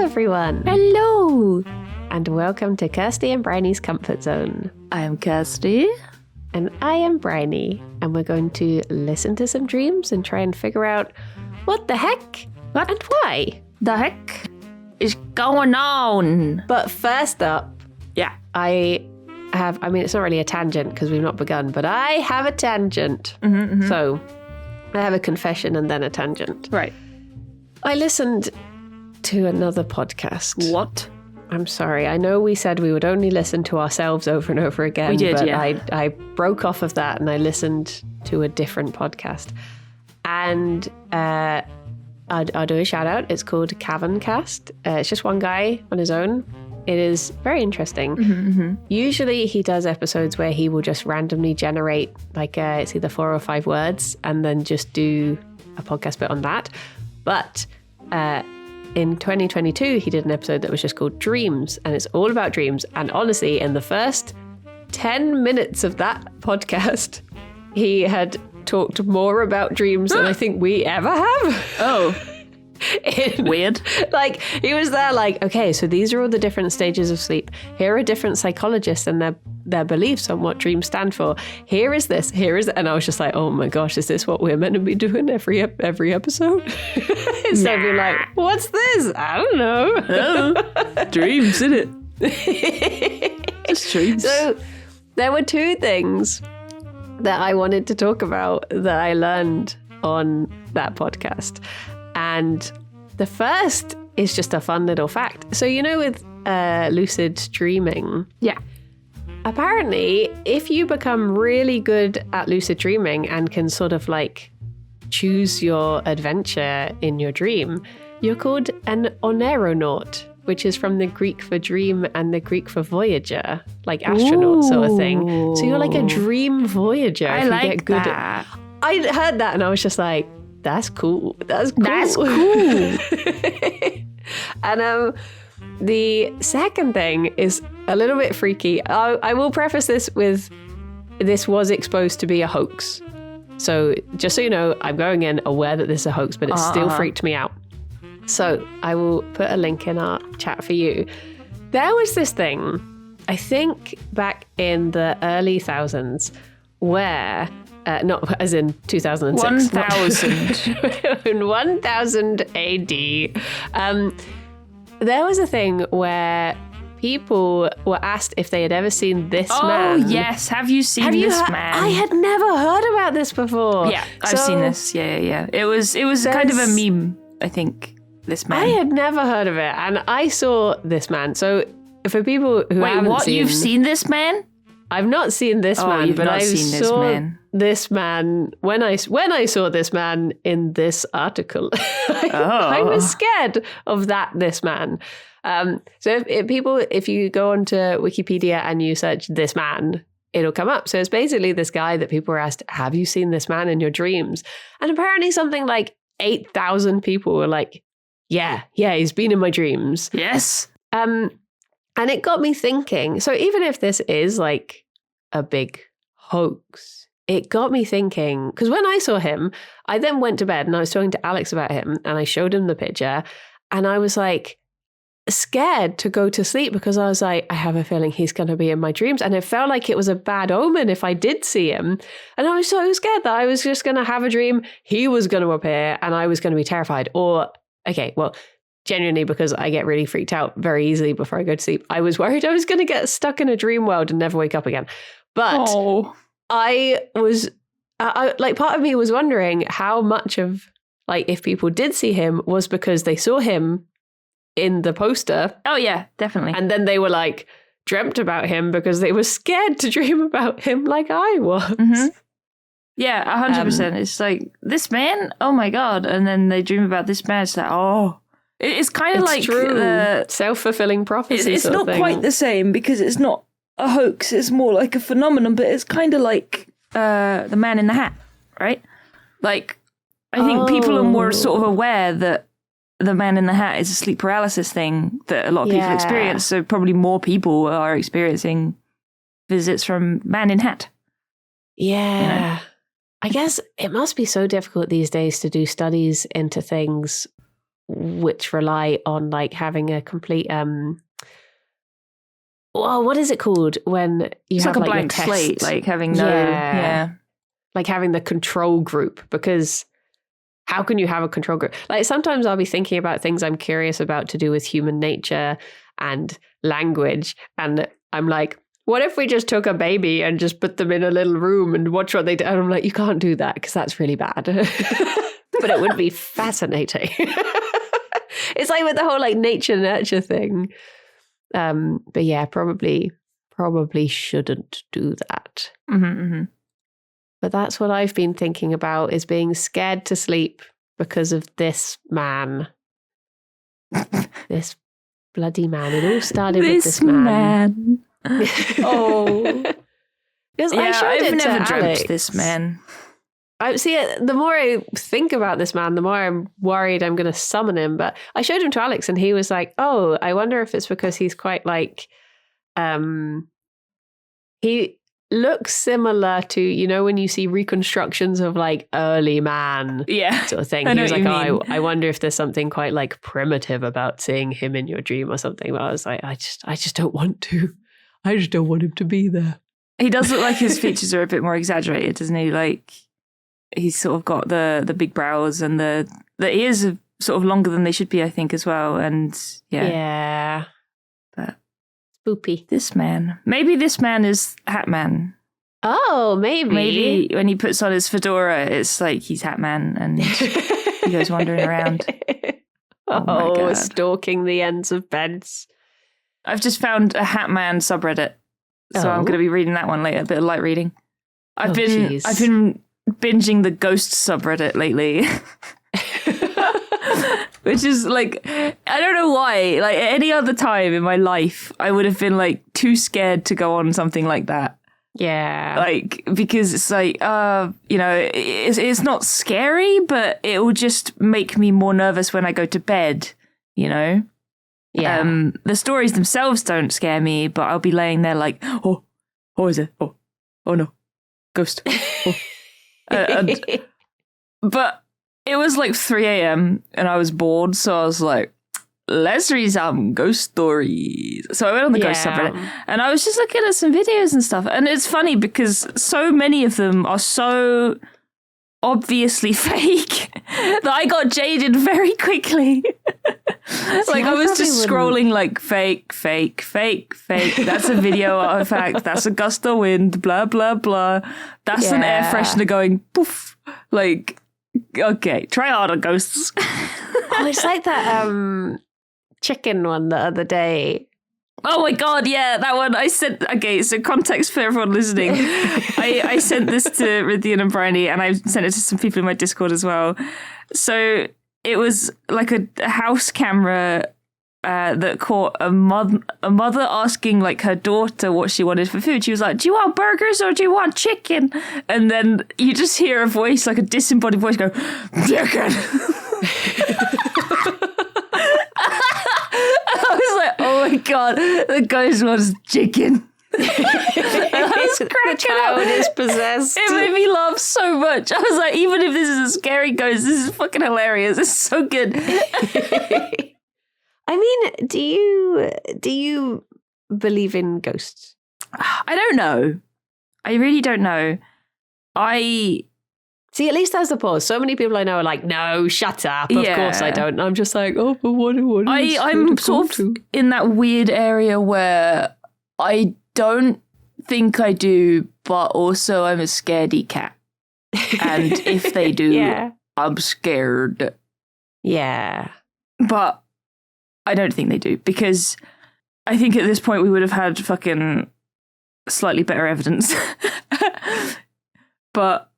everyone. Hello. And welcome to Kirsty and Briony's Comfort Zone. I'm Kirsty. And I am Briony. And we're going to listen to some dreams and try and figure out what the heck and why. The heck is going on? But first up, it's not really a tangent because we've not begun, but I have a tangent. So I have a confession and then a tangent. Right. I listened to another podcast. What? I'm sorry. I know we said we would only listen to ourselves over and over again. We did, but yeah. I broke off of that and I listened to a different podcast. And I'll do a shout out. It's called Caverncast. It's just one guy on his own. It is very interesting. Usually he does episodes where he will just randomly generate it's either 4 or 5 words and then just do a podcast bit on that. But in 2022, he did an episode that was just called Dreams, and it's all about dreams. And honestly, in the first 10 minutes of that podcast, he had talked more about dreams than I think we ever have. Oh. Weird. He was there okay, so these are all the different stages of sleep. Here are different psychologists and their beliefs on what dreams stand for. Here is this, and I was just like, oh my gosh, is this what we're meant to be doing every episode? Instead of being like, what's this? I don't know. Dreams, isn't it? Just dreams. So there were 2 things that I wanted to talk about that I learned on that podcast. And the first is just a fun little fact. So, with lucid dreaming. Yeah. Apparently, if you become really good at lucid dreaming and can sort of choose your adventure in your dream, you're called an oneronaut, which is from the Greek for dream and the Greek for voyager, astronaut sort of thing. So you're like a dream voyager. I if you like get good that. I heard that and I was just like, that's cool. That's cool. That's cool. And the second thing is a little bit freaky. I will preface this with, this was exposed to be a hoax. So just so you know, I'm going in aware that this is a hoax, but it still freaked me out. So I will put a link in our chat for you. There was this thing, I think back in the early thousands, where... not as in 2006. 1000. In 1000 AD. There was a thing where people were asked if they had ever seen this man. Oh, yes. Have you seen this man? I had never heard about this before. Yeah, I've seen this. Yeah. It was kind of a meme, I think, this man. I had never heard of it, and I saw this man. So for people who haven't seen... You've seen this man? I've not seen this man, but I saw this man when I saw this man in this article. I was scared of this man. So if you go onto Wikipedia and you search this man, it'll come up. So it's basically this guy that people were asked, have you seen this man in your dreams? And apparently something like 8,000 people were like, yeah, he's been in my dreams. Yes. And it got me thinking, so even if this is a big hoax, it got me thinking, because when I saw him, I then went to bed and I was talking to Alex about him and I showed him the picture and I was scared to go to sleep because I was like, I have a feeling he's going to be in my dreams. And it felt like it was a bad omen if I did see him. And I was so scared that I was just going to have a dream, he was going to appear and I was going to be terrified. Or, genuinely, because I get really freaked out very easily before I go to sleep, I was worried I was going to get stuck in a dream world and never wake up again. But I was, part of me was wondering how much of, if people did see him was because they saw him in the poster. Oh, yeah, definitely. And then they were dreamt about him because they were scared to dream about him like I was. Mm-hmm. Yeah, 100%. It's this man? Oh my God. And then they dream about this man. It's it's kind of true. Self-fulfilling prophecy. It's not quite the same because it's not a hoax. It's more like a phenomenon, but it's kind of like the man in the hat, right? I think people are more sort of aware that the man in the hat is a sleep paralysis thing that a lot of people experience. So probably more people are experiencing visits from man in hat. Yeah. I guess it must be so difficult these days to do studies into things which rely on like having a complete well, what is it called when you It's have like a your blank test? slate, like having no, yeah. Like having the control group, because how can you have a control group? Like sometimes I'll be thinking about things I'm curious about to do with human nature and language, and I'm like, what if we just took a baby and just put them in a little room and watch what they do? And I'm like, you can't do that because that's really bad. But it would be fascinating. It's like with the whole like nature nurture thing. But yeah, probably shouldn't do that. But that's what I've been thinking about, is being scared to sleep because of this man. This bloody man. It all started with this man. Oh. Because I've never dreamt this man. The more I think about this man, the more I'm worried I'm going to summon him. But I showed him to Alex and he was like, oh, I wonder if it's because he's quite like, he looks similar to, you know, when you see reconstructions of like early man sort of thing. He was like, oh, I wonder if there's something quite like primitive about seeing him in your dream or something. But I was like, I just don't want to. I just don't want him to be there. He does look like his features are a bit more exaggerated, doesn't he? Like, he's sort of got the big brows and the ears are sort of longer than they should be, I think, as well. And yeah. But spoopy. Maybe this man is Hat Man. Oh, maybe. Maybe when he puts on his fedora, it's like he's Hat Man and he goes wandering around. Oh my God. Stalking the ends of beds. I've just found a Hat Man subreddit. So I'm going to be reading that one later, a bit of light reading. I've been binging the ghost subreddit lately. Which is like, I don't know why. Like any other time in my life, I would have been like too scared to go on something like that. Yeah. Like, because it's like, you know, it's not scary, but it will just make me more nervous when I go to bed, you know? Yeah. The stories themselves don't scare me, but I'll be laying there like, oh, is it? Oh no, ghost. Oh. But it was like 3 a.m. and I was bored, so I was like, let's read some ghost stories. So I went on the ghost subreddit and I was just looking at some videos and stuff. And it's funny because so many of them are so obviously fake that I got jaded very quickly. Like I was just scrolling like fake. That's a video artifact. That's a gust of wind, blah, blah, blah. That's an air freshener going poof. Like, okay, try harder, ghosts. Oh, it's like that chicken one the other day. Oh my God, yeah, that one. I sent, okay, so context for everyone listening. I sent this to Rithian and Briony, and I sent it to some people in my Discord as well. So it was like a house camera that caught a mother asking like her daughter what she wanted for food. She was like, do you want burgers or do you want chicken? And then you just hear a voice, like a disembodied voice go, chicken. I was like, oh my God, the ghost wants chicken. The child is possessed. It made me laugh so much. I was like, even if this is a scary ghost, this is fucking hilarious. It's so good. I mean, do you believe in ghosts? I don't know. I really don't know. See, at least there's the pause. So many people I know are like, no, shut up. Of course I don't. And I'm just like, oh, but what I'm sort of in that weird area where I don't think I do, but also I'm a scaredy cat. And if they do, I'm scared. Yeah. But I don't think they do, because I think at this point we would have had fucking slightly better evidence. But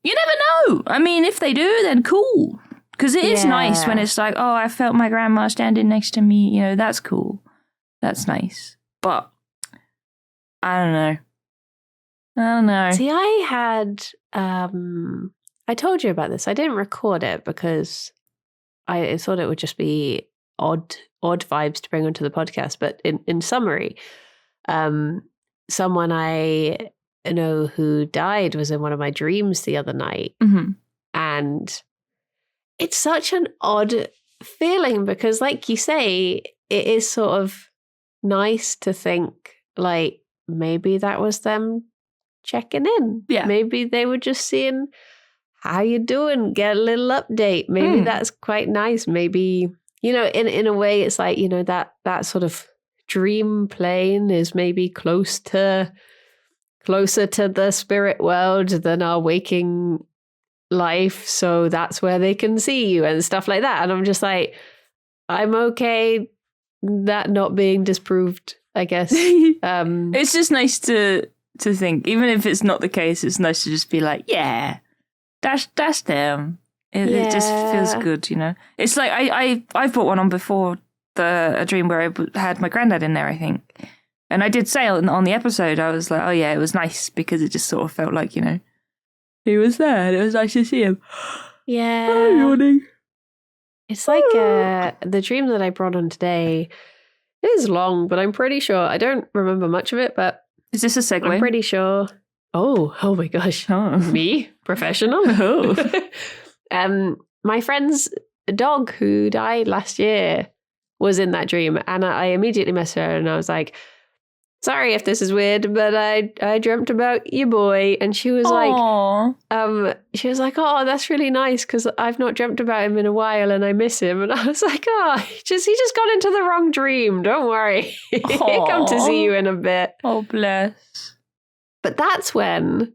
you never know. I mean, if they do, then cool. Because it is nice when it's like, oh, I felt my grandma standing next to me. You know, that's cool. That's nice. But I don't know. See, I had, I told you about this. I didn't record it because I thought it would just be odd vibes to bring onto the podcast. But in summary, someone I know who died was in one of my dreams the other night. Mm-hmm. And it's such an odd feeling because, like you say, it is sort of nice to think like maybe that was them checking in. Yeah. Maybe they were just seeing how you doing, get a little update. Maybe that's quite nice. Maybe, you know, in a way it's like, you know, that sort of dream plane is maybe closer to the spirit world than our waking life. So that's where they can see you and stuff like that. And I'm just like, I'm okay that not being disproved, I guess. It's just nice to think, even if it's not the case, it's nice to just be like, yeah, that's them. It just feels good, you know. It's like I've brought one on before, a dream where I had my granddad in there, I think. And I did say on the episode, I was like, oh yeah, it was nice because it just sort of felt like, you know, he was there and it was nice to see him. Yeah. Oh, yawning. It's like the dream that I brought on today is long, but I'm pretty sure, I don't remember much of it, but is this a segue? I'm pretty sure. Oh my gosh. Oh. Me? Professional? Oh. My friend's dog who died last year was in that dream, and I immediately messaged her and I was like, sorry if this is weird, but I dreamt about your boy. And she was Aww. like, oh, that's really nice because I've not dreamt about him in a while and I miss him. And I was like, oh, he just got into the wrong dream. Don't worry. He'll come to see you in a bit. Oh, bless. But that's when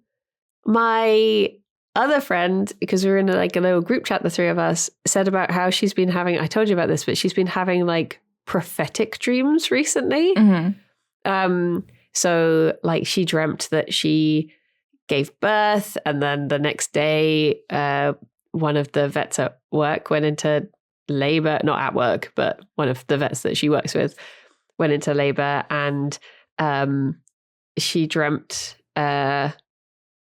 my other friend, because we were in like a little group chat, the three of us, said about how she's been having, I told you about this, but she's been having like prophetic dreams recently. Mm-hmm. So like she dreamt that she gave birth, and then the next day, one of the vets at work went into labor, not at work, but one of the vets that she works with went into labor, and she dreamt there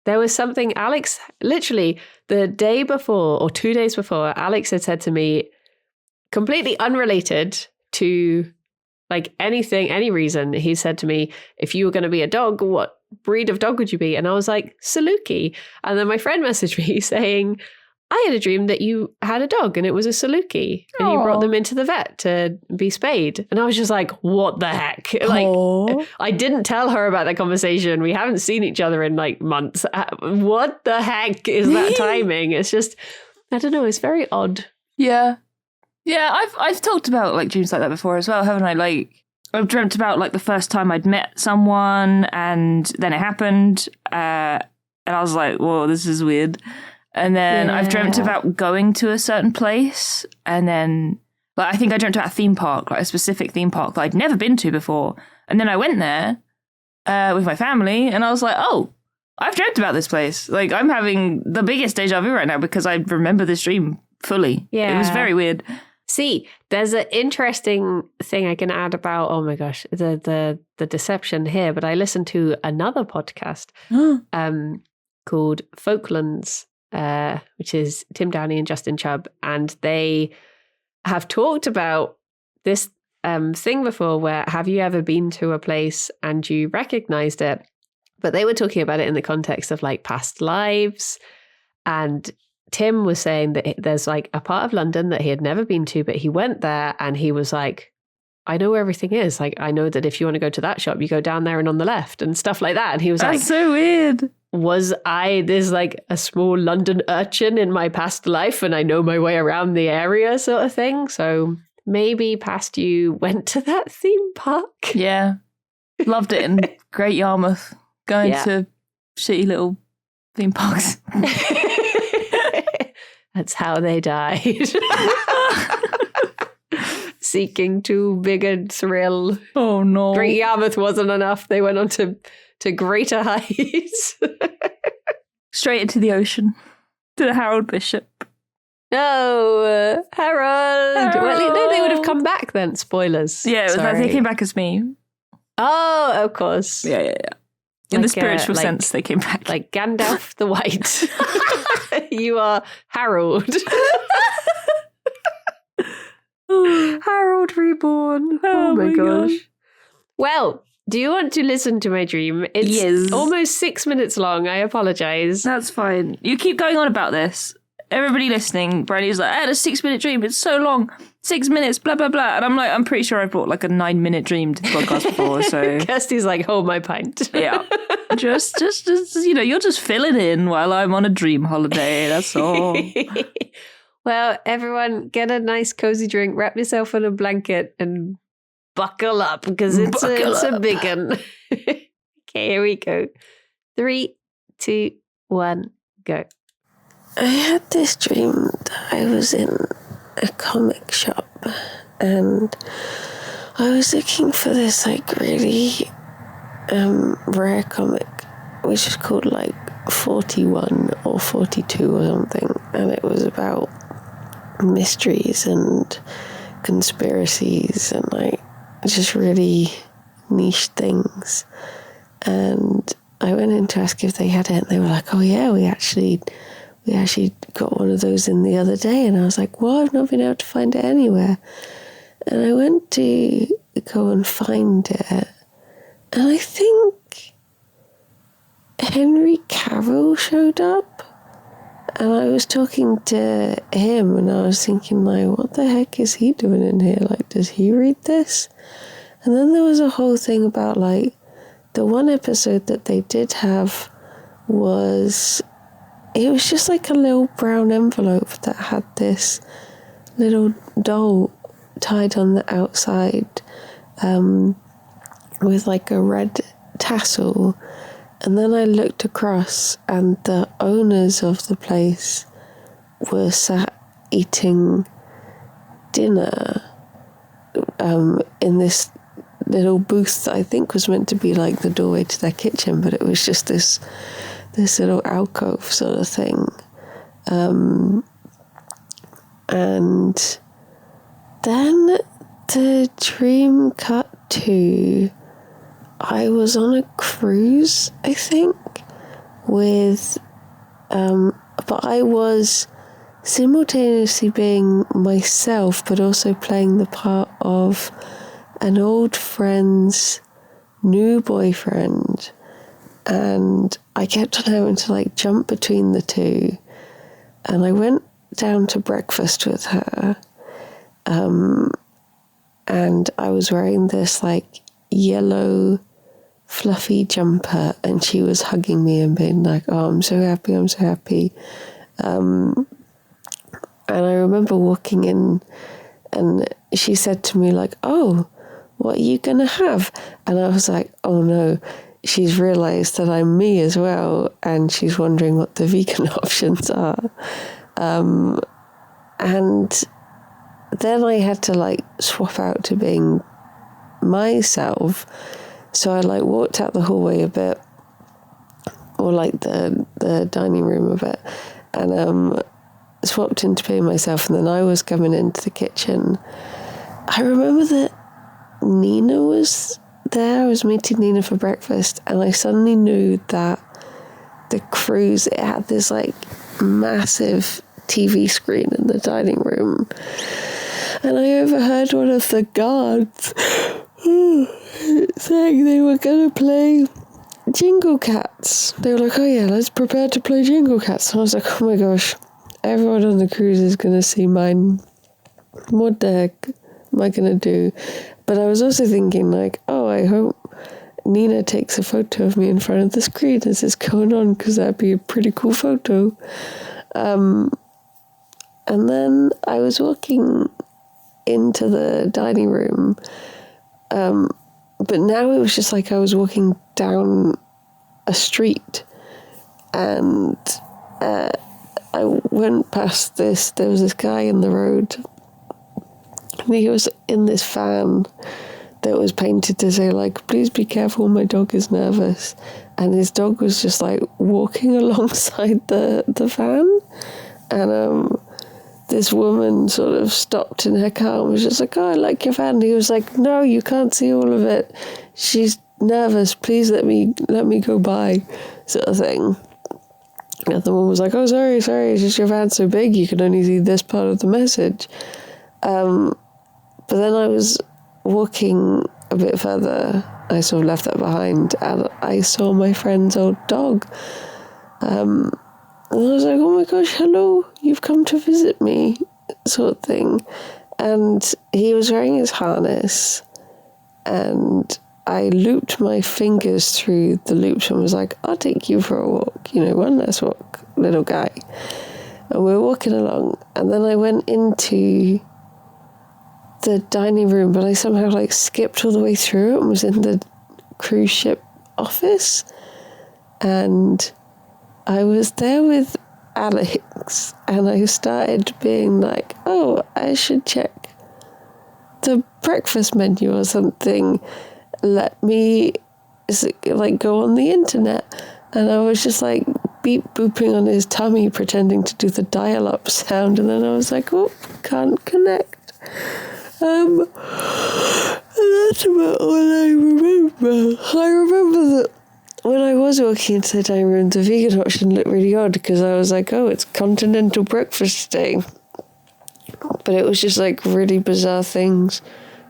was something Alex, literally the day before or 2 days before, Alex had said to me, completely unrelated to like anything, any reason, he said to me, if you were going to be a dog, what breed of dog would you be? And I was like, Saluki. And then my friend messaged me saying, I had a dream that you had a dog and it was a Saluki and you brought them into the vet to be spayed. And I was just like, what the heck? Like, I didn't tell her about that conversation. We haven't seen each other in like months. What the heck is that timing? It's just, I don't know. It's very odd. Yeah. Yeah, I've talked about like dreams like that before as well, haven't I? Like I've dreamt about like the first time I'd met someone and then it happened and I was like, whoa, this is weird. And then I've dreamt about going to a certain place, and then like I think I dreamt about a theme park, like a specific theme park that I'd never been to before. And then I went there with my family and I was like, oh, I've dreamt about this place. Like I'm having the biggest deja vu right now because I remember this dream fully. Yeah. It was very weird. See, there's an interesting thing I can add about, oh my gosh, the deception here, but I listened to another podcast called Folklands, which is Tim Downey and Justin Chubb, and they have talked about this thing before where have you ever been to a place and you recognized it? But they were talking about it in the context of like past lives, and Tim was saying that there's like a part of London that he had never been to, but he went there and he was like, I know where everything is. Like, I know that if you want to go to that shop, you go down there and on the left and stuff like that. And he was That's so weird. Was I this like a small London urchin in my past life and I know my way around the area sort of thing? So maybe past you went to that theme park. Yeah. Loved it in Great Yarmouth. Going to shitty little theme parks. That's how they died. Seeking too big a thrill. Oh no. Great Yarmouth wasn't enough. They went on to greater heights. Straight into the ocean. To the Harold Bishop. No, Harold. Well, no, they would have come back then. Spoilers. Yeah, they came back as me. Oh, of course. Yeah. In the spiritual sense, they came back. Like Gandalf the White. You are Harold. Harold reborn. Oh my gosh. Well, do you want to listen to my dream? It's almost 6 minutes long. I apologize. That's fine. You keep going on about this. everybody listening, Briony was like, I had a 6-minute dream. It's so long. 6 minutes, blah, blah, blah. And I'm like, I'm pretty sure I brought like a 9-minute dream to the podcast before. So Kirsty's like, hold my pint. yeah. Just, you're just filling in while I'm on a dream holiday. That's all. Well, everyone, get a nice cozy drink, wrap yourself in a blanket, and buckle up because it's a big one. Okay, here we go. 3, 2, 1, go. I had this dream that I was in a comic shop and I was looking for this like really rare comic which is called like 41 or 42 or something, and it was about mysteries and conspiracies and like just really niche things. And I went in to ask if they had it, and they were like, oh yeah, we actually got one of those in the other day. And I was like, well, I've not been able to find it anywhere. And I went to go and find it, and I think Henry Cavill showed up. And I was talking to him, and I was thinking, like, what the heck is he doing in here? Like, does he read this? And then there was a whole thing about, like, the one episode that they did have was, it was just like a little brown envelope that had this little doll tied on the outside with, like, a red tassel. And then I looked across, and the owners of the place were sat eating dinner in this little booth that I think was meant to be like the doorway to their kitchen, but it was just this little alcove sort of thing. And then the dream cut to, I was on a cruise, I think, with, but I was simultaneously being myself, but also playing the part of an old friend's new boyfriend. And I kept on having to like jump between the two. And I went down to breakfast with her. And I was wearing this like yellow fluffy jumper, and she was hugging me and being like, oh, I'm so happy. And I remember walking in, and she said to me like, oh, what are you gonna have? And I was like, oh no, she's realized that I'm me as well, and she's wondering what the vegan options are. And then I had to like swap out to being myself. So I like walked out the hallway a bit, or like the dining room a bit, and swapped into being myself. And then I was coming into the kitchen. I remember that Nina was there. I was meeting Nina for breakfast, and I suddenly knew that the cruise, it had this like massive TV screen in the dining room. And I overheard one of the guards saying they were going to play Jingle Cats. They were like, oh yeah, let's prepare to play Jingle Cats. And I was like, oh my gosh, everyone on the cruise is going to see mine. What the heck am I going to do? But I was also thinking like, oh, I hope Nina takes a photo of me in front of the screen as it's going on, because that'd be a pretty cool photo. And then I was walking into the dining room, but now it was just like I was walking down a street, and I went past this, there was this guy in the road, and he was in this van that was painted to say like, please be careful, my dog is nervous. And his dog was just like walking alongside the van, and this woman sort of stopped in her car and was just like, oh, I like your van. And he was like, no, you can't see all of it. She's nervous. Please let me go by, sort of thing. And the woman was like, oh, sorry, it's just your van's so big, you can only see this part of the message. But then I was walking a bit further, I sort of left that behind, and I saw my friend's old dog. I was like, oh my gosh, hello, you've come to visit me, sort of thing. And he was wearing his harness, and I looped my fingers through the loops and was like, I'll take you for a walk, one last walk, little guy. And we were walking along, and then I went into the dining room, but I somehow skipped all the way through it and was in the cruise ship office. And I was there with Alex, and I started being like, oh, I should check the breakfast menu or something. Let me go on the internet. And I was just beep booping on his tummy, pretending to do the dial-up sound. And then I was like, oh, can't connect. And that's about all I remember. I remember that when I was walking into the dining room, the vegan option looked really odd because I was like, oh, it's continental breakfast today. But it was just really bizarre things.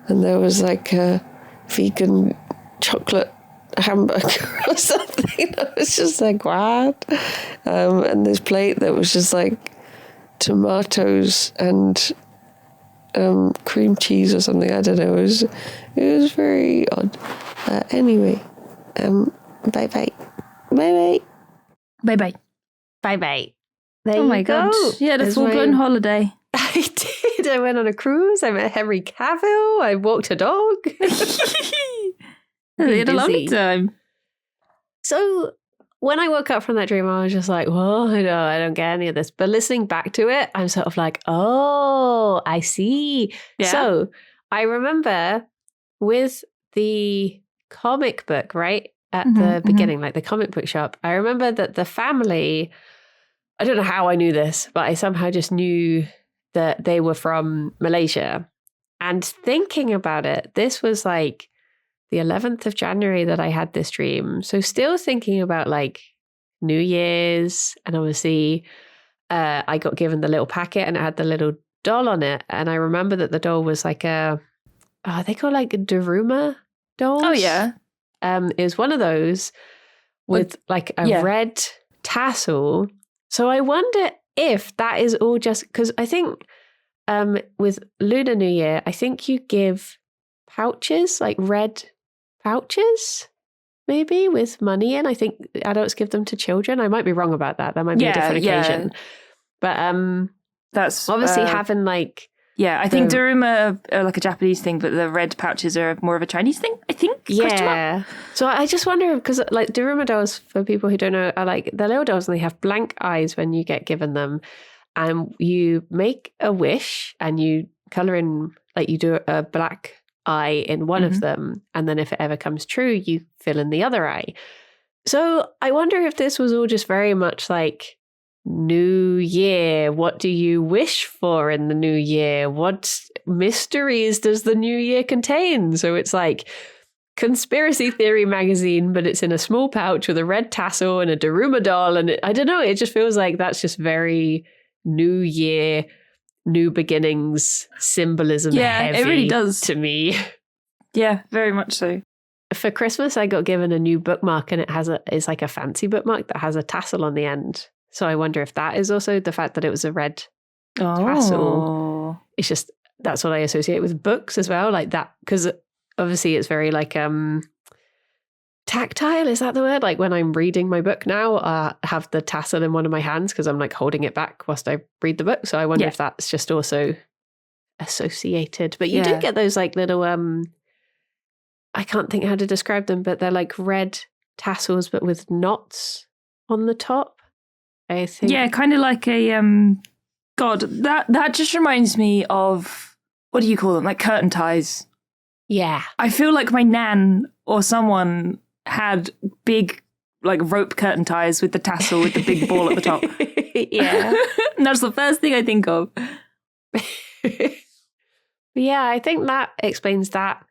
And there was a vegan chocolate hamburger or something. I was just like, what? And this plate that was just tomatoes and cream cheese or something. I don't know. It was very odd. Anyway, bye bye. Bye bye. Bye bye. Bye bye. There Oh you my go. god. Yeah, the There's full blown my- holiday. I did. I went on a cruise. I met Henry Cavill. I walked a dog. They had a lovely busy. time. So when I woke up from that dream, I was just like, well, I don't get any of this. But listening back to it, I'm sort of like, oh, I see. Yeah. So I remember with the comic book, right? At the beginning, the comic book shop, I remember that the family, I don't know how I knew this, but I somehow just knew that they were from Malaysia. And thinking about it, this was the 11th of January that I had this dream. So still thinking about New Year's, and obviously I got given the little packet and it had the little doll on it. And I remember that the doll was they call Daruma dolls. Oh, yeah. It was one of those with a red tassel. So I wonder if that is all just because I think with Lunar New Year, I think you give pouches, red pouches, maybe with money in. I think adults give them to children. I might be wrong about that. That might be a different occasion. But that's obviously having yeah, I think Daruma are a Japanese thing, but the red pouches are more of a Chinese thing, I think. Yeah. So I just wonder, because Daruma dolls, for people who don't know, are the little dolls, and they have blank eyes when you get given them. And you make a wish and you colour in, you do a black eye in one of them. And then if it ever comes true, you fill in the other eye. So I wonder if this was all just very much New Year. What do you wish for in the new year? What mysteries does the new year contain? So it's conspiracy theory magazine, but it's in a small pouch with a red tassel and a Daruma doll. And I don't know, it just feels like that's just very New Year, new beginnings symbolism. Yeah, heavy it really does to me. Yeah, very much so. For Christmas, I got given a new bookmark, and it's a fancy bookmark that has a tassel on the end. So I wonder if that is also the fact that it was a red tassel. It's just, that's what I associate with books as well, that, because obviously it's very tactile, is that the word? When I'm reading my book now, I have the tassel in one of my hands because I'm holding it back whilst I read the book. So I wonder if that's just also associated. But you do get those little, I can't think how to describe them, but they're red tassels, but with knots on the top. I think. Yeah, kind of like a God, that just reminds me of, what do you call them? Curtain ties. Yeah. I feel like my nan or someone had big rope curtain ties with the tassel with the big ball at the top. Yeah. And that's the first thing I think of. Yeah, I think that explains that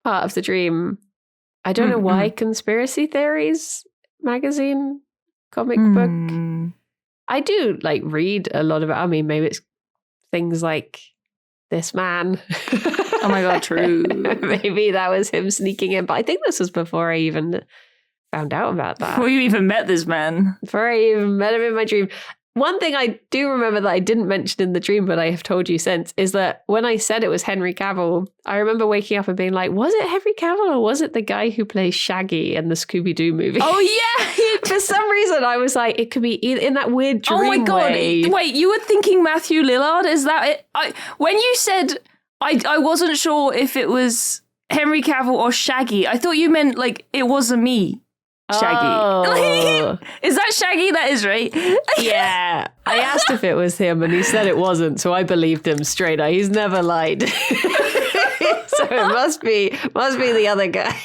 part of the dream. I don't know why Conspiracy Theories magazine comic book. I do read a lot about, maybe it's things like this man. Oh my God, true. Maybe that was him sneaking in, but I think this was before I even found out about that. Before you even met this man. Before I even met him in my dream. One thing I do remember that I didn't mention in the dream, but I have told you since, is that when I said it was Henry Cavill, I remember waking up and being like, was it Henry Cavill or was it the guy who plays Shaggy in the Scooby-Doo movie? Oh, yeah. For some reason, I was like, it could be in that weird dream Oh, my God. way. Wait, you were thinking Matthew Lillard? Is that it? When you said, I wasn't sure if it was Henry Cavill or Shaggy, I thought you meant, like, it wasn't me. Shaggy. Oh. Is that Shaggy? That is, right? Yeah. I asked if it was him and he said it wasn't, so I believed him straight up. He's never lied. So it must be the other guy.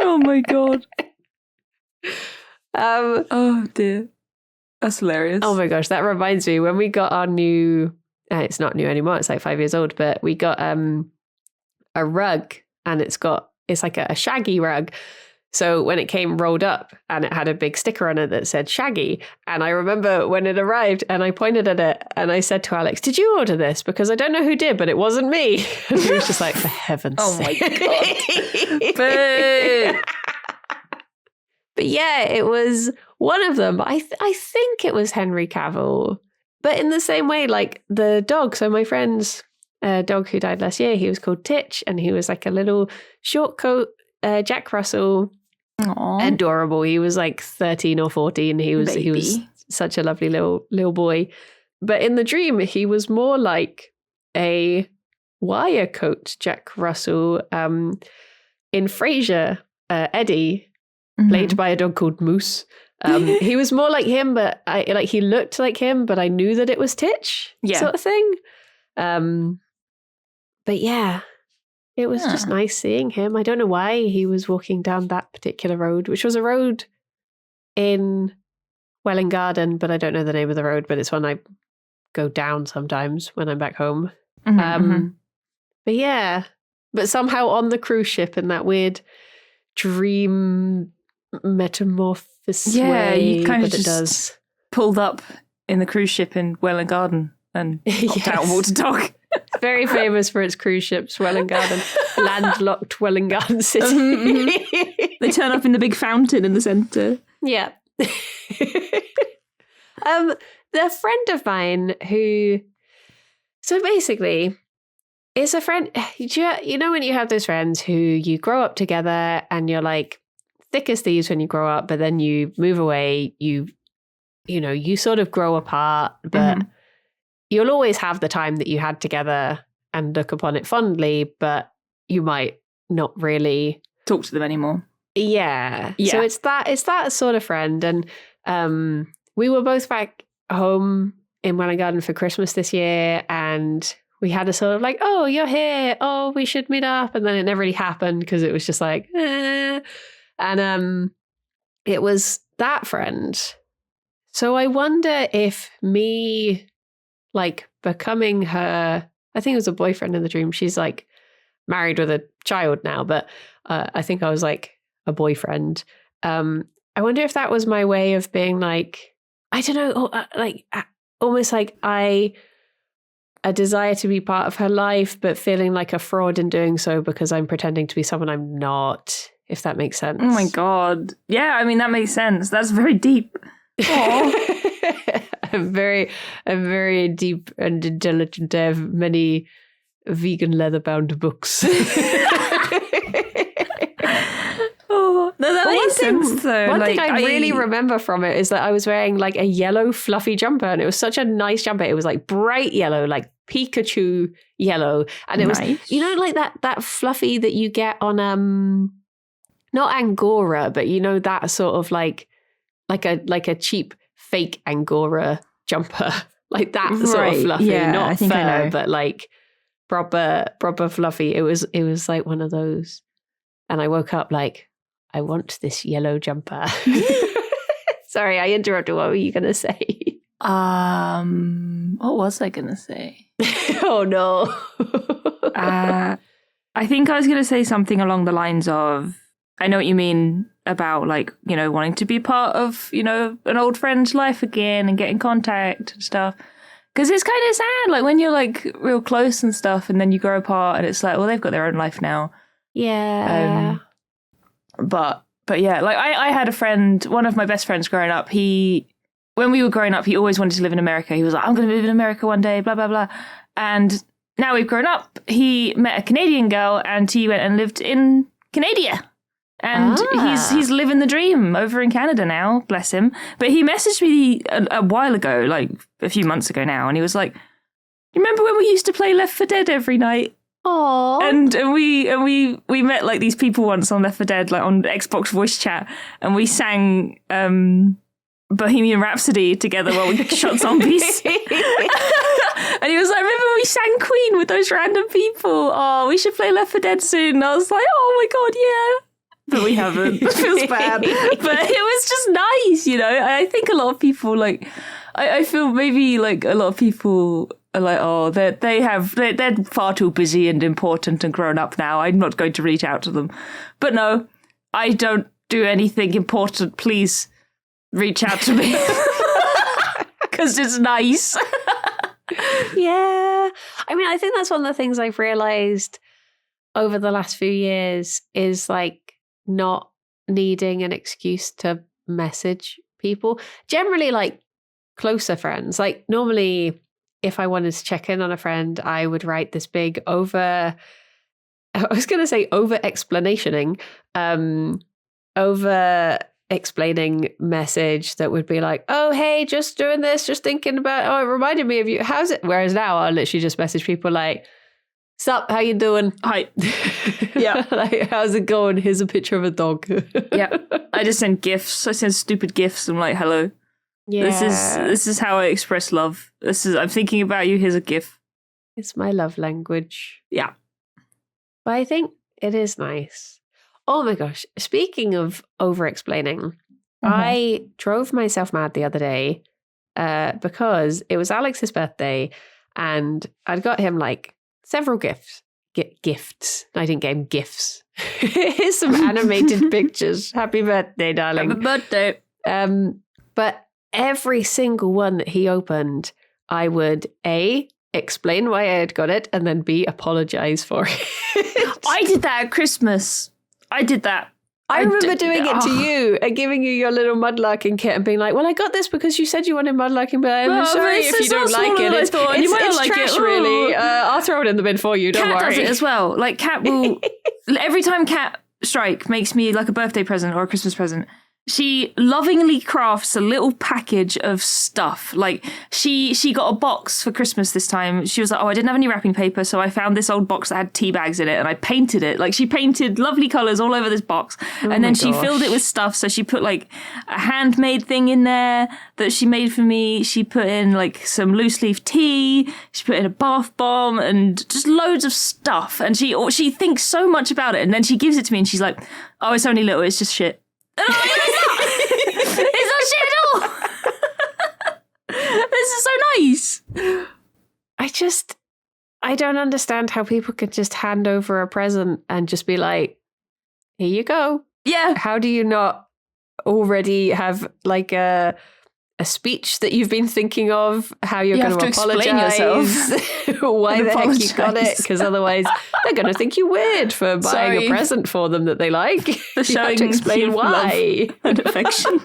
Oh my God. Oh dear. That's hilarious. Oh my gosh, that reminds me, when we got our new, it's not new anymore, it's like 5 years old, but we got a rug, and it's like a Shaggy rug. So when it came rolled up, and it had a big sticker on it that said Shaggy, and I remember when it arrived and I pointed at it and I said to Alex, did you order this? Because I don't know who did, but it wasn't me. And he was just like, for heaven's sake. Oh my God. But yeah, it was one of them. But I think it was Henry Cavill. But in the same way, like the dog. So my friend's dog who died last year, he was called Titch, and he was like a little short coat Jack Russell. Aww. Adorable. He was like 13 or 14. He was such a lovely little boy. But in the dream, he was more like a wire coat Jack Russell. In Frasier, Eddie, played by a dog called Moose. He was more like him, but he looked like him, but I knew that it was Titch, sort of thing. But yeah. It was just nice seeing him. I don't know why he was walking down that particular road, which was a road in Welwyn Garden, but I don't know the name of the road, but it's one I go down sometimes when I'm back home. But yeah, but somehow on the cruise ship in that weird dream metamorphosis way. You kind of that just it does. Pulled up in the cruise ship in Welwyn Garden and hopped out and walked a dog. Very famous for its cruise ships, Welwyn Garden, landlocked Welwyn Garden City. They turn up in the big fountain in the centre. Yeah. The friend of mine who, so basically, it's a friend, you know when you have those friends who you grow up together and you're like thick as thieves when you grow up, but then you move away, you sort of grow apart, but you'll always have the time that you had together and look upon it fondly, but you might not really talk to them anymore. Yeah. So it's that sort of friend. And we were both back home in Welwyn Garden for Christmas this year, and we had a sort of like, oh, you're here. Oh, we should meet up. And then it never really happened because it was just like, eh. And it was that friend. So I wonder if me like becoming her, I think it was a boyfriend in the dream. She's like married with a child now, but I think I was like a boyfriend. I wonder if that was my way of being like, I don't know, like almost like a desire to be part of her life, but feeling like a fraud in doing so because I'm pretending to be someone I'm not, if that makes sense. Oh my God. Yeah, I mean, that makes sense. That's very deep. I'm very deep and intelligent. I have many vegan leather-bound books. No, that makes sense though. One thing I really remember from it is that I was wearing like a yellow fluffy jumper, and it was such a nice jumper. It was like bright yellow, like Pikachu yellow. And it was, like that fluffy that you get on not Angora, but that sort of like a cheap fake Angora jumper. Like that sort of fluffy, not fur, but like proper fluffy. It was like one of those. And I woke up like, I want this yellow jumper. Sorry, I interrupted. What were you going to say? What was I going to say? Oh, no. I think I was going to say something along the lines of, I know what you mean about like, wanting to be part of, an old friend's life again and get in contact and stuff. Because it's kind of sad, like when you're like real close and stuff and then you grow apart and it's like, well, they've got their own life now. Yeah. But But yeah, like I had a friend, one of my best friends growing up, when we were growing up, he always wanted to live in America. He was like, I'm going to live in America one day, blah, blah, blah. And now we've grown up, he met a Canadian girl and he went and lived in Canada. And he's living the dream over in Canada now, bless him. But he messaged me a while ago, like a few months ago now, and he was like, you remember when we used to play Left 4 Dead every night? Aww. And we met like these people once on Left 4 Dead, like on Xbox voice chat, and we sang Bohemian Rhapsody together while we shot zombies. And he was like, remember we sang Queen with those random people? Oh, we should play Left 4 Dead soon. And I was like, oh my God, yeah. But we haven't. It feels bad. But it was just nice, you know? I think a lot of people, like, I feel maybe like a lot of people are like, oh, they're far too busy and important and grown up now. I'm not going to reach out to them. But no, I don't do anything important. Please reach out to me. Because it's nice. Yeah. I mean, I think that's one of the things I've realized over the last few years is like not needing an excuse to message people. Generally, like closer friends. Like normally, if I wanted to check in on a friend, I would write this big over explanationing, over explaining message that would be like, oh, hey, just doing this, just thinking about, it reminded me of you. How's it? Whereas now I'll literally just message people like, sup, how you doing? Hi. Yeah. Like, how's it going? Here's a picture of a dog. Yeah. I just send GIFs. I send stupid GIFs. I'm like, hello. Yeah. This is how I express love. I'm thinking about you. Here's a GIF. It's my love language. Yeah. But I think it is nice. Oh my gosh. Speaking of over-explaining, I drove myself mad the other day because it was Alex's birthday and I'd got him like several gifts. Gifts. I didn't get him gifts. Here's some animated pictures. Happy birthday, darling. Happy birthday. But every single one that he opened, I would A, explain why I had got it, and then B, apologize for it. I did that at Christmas. I did that. I remember doing it to you and giving you your little mudlarking kit and being like, well, I got this because you said you wanted mudlarking, but I'm sorry if you don't like it. It's trash, really. I'll throw it in the bin for you, don't worry. Cat does it as well. Like, Cat will... every time Cat Strike makes me like a birthday present or a Christmas present, she lovingly crafts a little package of stuff. Like she got a box for Christmas this time. She was like, oh, I didn't have any wrapping paper, so I found this old box that had tea bags in it and I painted it. Like she painted lovely colours all over this box. And then she filled it with stuff. So she put like a handmade thing in there that she made for me. She put in like some loose leaf tea. She put in a bath bomb and just loads of stuff. And she thinks so much about it. And then she gives it to me and she's like, oh, it's only little, it's just shit. And I'm like, it's not shit at all. This is so nice. I don't understand how people could just hand over a present and just be like, here you go. Yeah. How do you not already have like a speech that you've been thinking of, how you're going to apologize, why the heck you got it, because otherwise they're going to think you're weird for buying a present for them that they like. For showing to explain why and affection.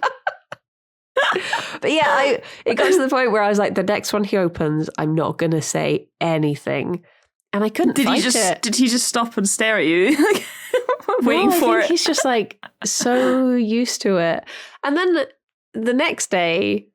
But yeah, it got to the point where I was like, the next one he opens, I'm not going to say anything. And I couldn't fight it. Did he just stop and stare at you? Waiting for it? He's just like so used to it. And then the next day,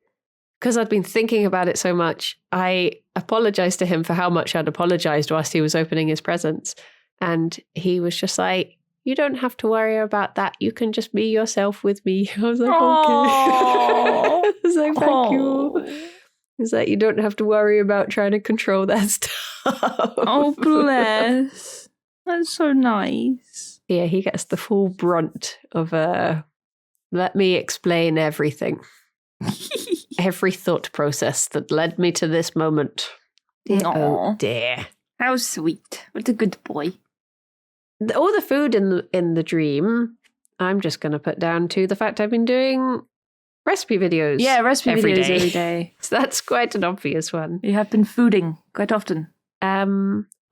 because I'd been thinking about it so much, I apologized to him for how much I'd apologized whilst he was opening his presents. And he was just like, you don't have to worry about that. You can just be yourself with me. I was like, okay. I was like, thank you. He's like, you don't have to worry about trying to control that stuff. Oh, bless. That's so nice. Yeah, he gets the full brunt of let me explain everything. Every thought process that led me to this moment. Oh dear. How sweet. What a good boy. All the food in the dream, I'm just going to put down to the fact I've been doing recipe videos. Yeah, recipe videos every day. So that's quite an obvious one. You have been fooding quite often.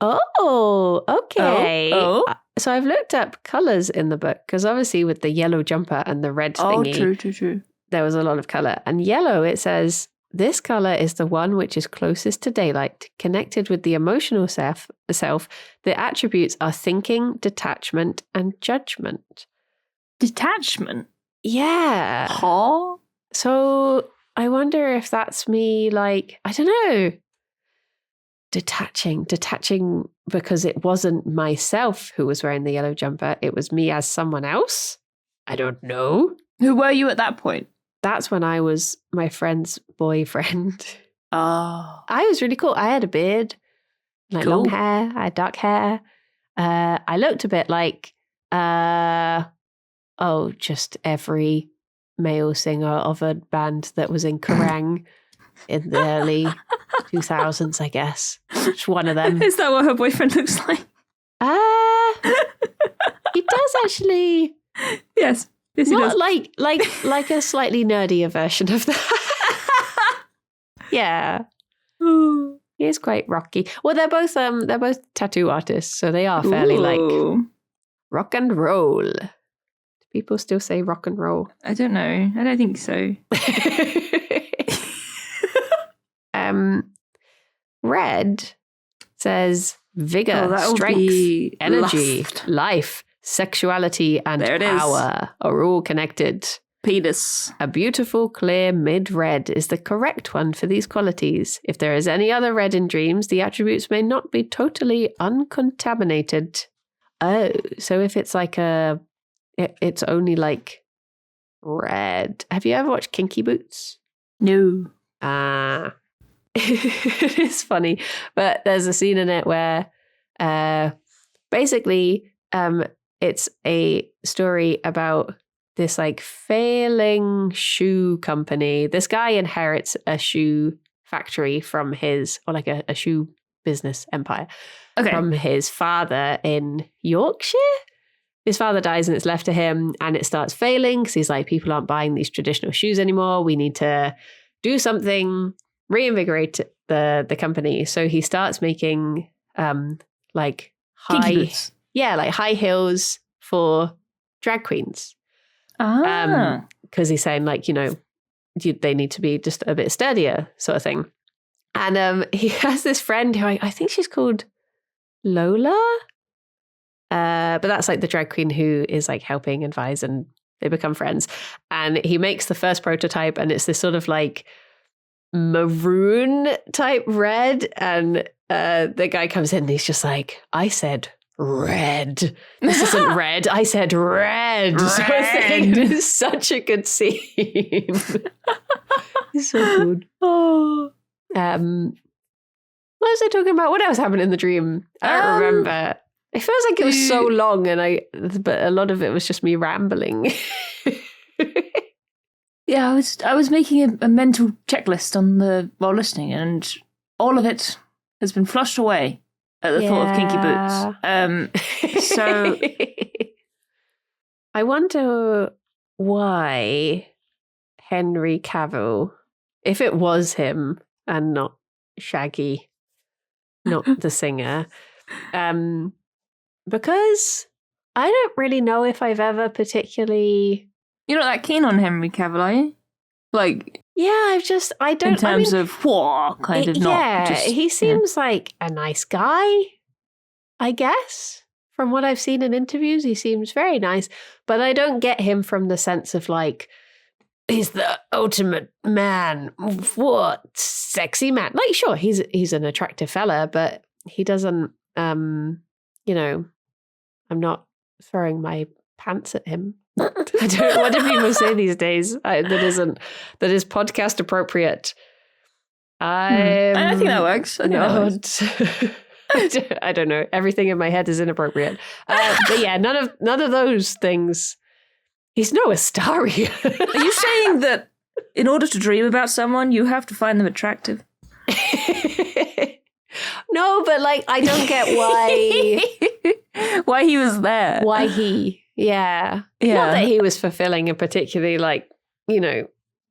Oh, okay. Oh. So I've looked up colours in the book because obviously with the yellow jumper and the red thingy, True. there was a lot of colour. And yellow, it says, this colour is the one which is closest to daylight, connected with the emotional self. The attributes are thinking, detachment, and judgment. Detachment? Yeah. Huh? So I wonder if that's me, like, I don't know, detaching because it wasn't myself who was wearing the yellow jumper. It was me as someone else. I don't know. Who were you at that point? That's when I was my friend's boyfriend. Oh. I was really cool. I had a beard, like long hair. I had dark hair. I looked a bit like, just every male singer of a band that was in Kerrang in the early 2000s, I guess. Just one of them. Is that what her boyfriend looks like? He does actually. Yes. Yes, he does. Like a slightly nerdier version of that. Yeah. He is quite rocky. Well, they're both tattoo artists, so they are fairly like rock and roll. Do people still say rock and roll? I don't know. I don't think so. Red says vigor, strength, energy, life, sexuality, and power are all connected. Penis. A beautiful, clear mid-red is the correct one for these qualities. If there is any other red in dreams, the attributes may not be totally uncontaminated. Oh, so if it's like it's only like red. Have you ever watched Kinky Boots? No. It's funny, but there's a scene in it where basically it's a story about this like failing shoe company. This guy inherits a shoe factory from a shoe business empire from his father in Yorkshire. His father dies and it's left to him, and it starts failing because he's like, people aren't buying these traditional shoes anymore. We need to do something, reinvigorate the company. So he starts making like high heels for drag queens. Because he's saying like, they need to be just a bit sturdier sort of thing. And he has this friend who I think she's called Lola. But that's like the drag queen who is like helping advise, and they become friends. And he makes the first prototype, and it's this sort of like maroon type red. And the guy comes in and he's just like, I said red. This isn't red. I said red. So it's such a good scene. It's so good. What was I talking about? What else happened in the dream? I don't remember. It feels like it was so long, but a lot of it was just me rambling. Yeah, I was making a mental checklist while listening, and all of it has been flushed away at the thought of Kinky Boots. So I wonder why Henry Cavill, if it was him and not Shaggy, not the singer, because I don't really know if I've ever particularly... You're not that keen on Henry Cavill, are you? Like... Yeah, I don't... In terms of, kind of not... Yeah, just, he seems like a nice guy, I guess. From what I've seen in interviews, he seems very nice. But I don't get him from the sense of like, he's the ultimate man. What? Sexy man. Like, sure, he's an attractive fella, but he doesn't, I'm not throwing my pants at him. I don't. What do people say these days? That is podcast appropriate. I think that works. I don't know. Everything in my head is inappropriate. But yeah, none of those things. He's no Astaria. Are you saying that in order to dream about someone, you have to find them attractive? No, but like, I don't get why he was there. Why he? Yeah. Not that he was fulfilling a particularly like,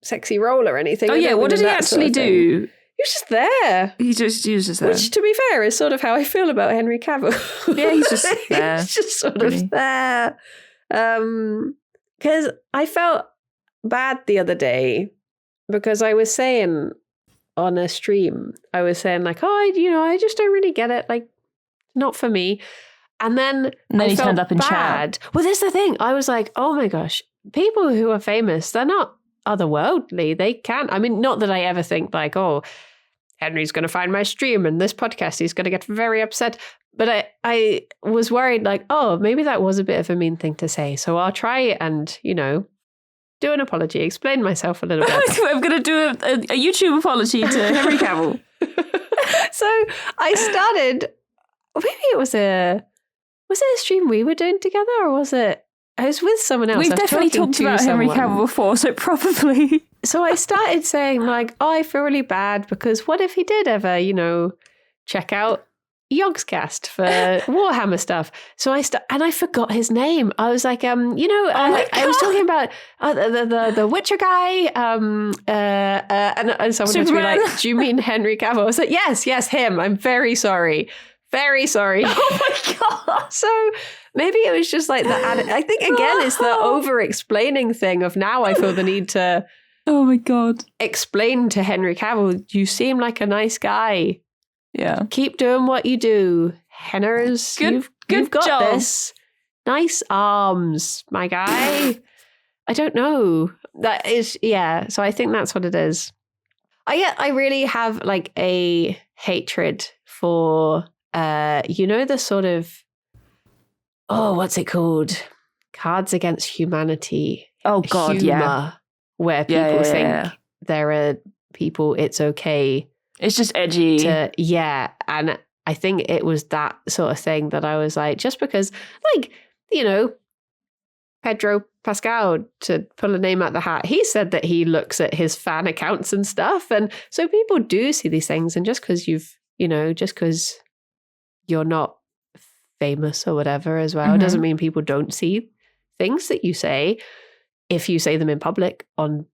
sexy role or anything. Oh yeah, what did he actually do? He was just there. He was just there. Which, to be fair, is sort of how I feel about Henry Cavill. Yeah, he's just there. He's just sort Really. of there. Because I felt bad the other day because I was saying on a stream, I was saying like, I just don't really get it. Like, not for me. And then I he felt turned up in bad. chat. Well, that's the thing. I was like, oh my gosh, people who are famous, they're not otherworldly. They can. I mean, not that I ever think like, oh, Henry's going to find my stream and this podcast, he's going to get very upset. But I was worried like, oh, maybe that was a bit of a mean thing to say. So I'll try and, do an apology, explain myself a little bit. I'm going to do a YouTube apology to Henry Cavill. So I started, maybe it was it a stream we were doing together, or was it, I was with someone else. We've I was definitely talking talked to about Henry someone. Cavill before, so probably. So I started saying like, oh, I feel really bad because what if he did ever, check out Yogscast for Warhammer stuff. So and I forgot his name. I was like, I was talking about the Witcher guy, and someone had to be like, do you mean Henry Cavill? I was like, yes, him. I'm very sorry. Very sorry. Oh my God. So maybe it was just like I think again, it's the over-explaining thing of now I feel the need to Oh my God. explain to Henry Cavill, you seem like a nice guy. Yeah. Keep doing what you do. Henners, Good you've got job. this. Nice arms, my guy. I don't know. That is, yeah. So I think that's what it is. I really have like a hatred for, the sort of, what's it called? Cards Against Humanity. Oh God, humor, yeah. where people think yeah. there are people, it's okay It's just edgy. and I think it was that sort of thing that I was like, just because, like, Pedro Pascal, to pull a name out the hat, he said that he looks at his fan accounts and stuff, and so people do see these things, and just because you're not famous or whatever as well, doesn't mean people don't see things that you say if you say them in public on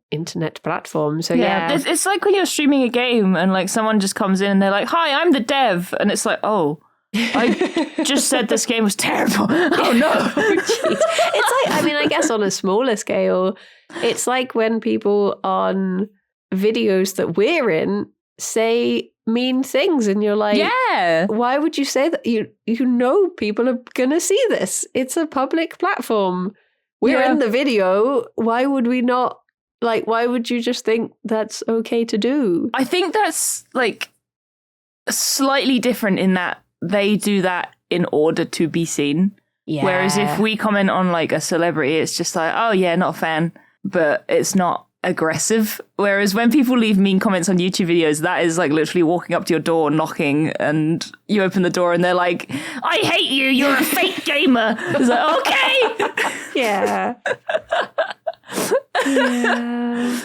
internet platform. So yeah. It's like when you're streaming a game and like someone just comes in and they're like, hi, I'm the dev, and it's like, oh, I just said this game was terrible. Oh no. It's like, I mean, I guess on a smaller scale, it's like when people on videos that we're in say mean things, and you're like, Yeah. why would you say that? You know people are gonna see this. It's a public platform. We're Yeah. in the video. Why would we not? Like, why would you just think that's okay to do? I think that's like slightly different in that they do that in order to be seen. Yeah. Whereas if we comment on like a celebrity, it's just like, oh yeah, not a fan, but it's not aggressive. Whereas when people leave mean comments on YouTube videos, that is like literally walking up to your door, knocking, and you open the door and they're like, I hate you, you're a fake gamer. It's like, okay. Yeah. Yeah.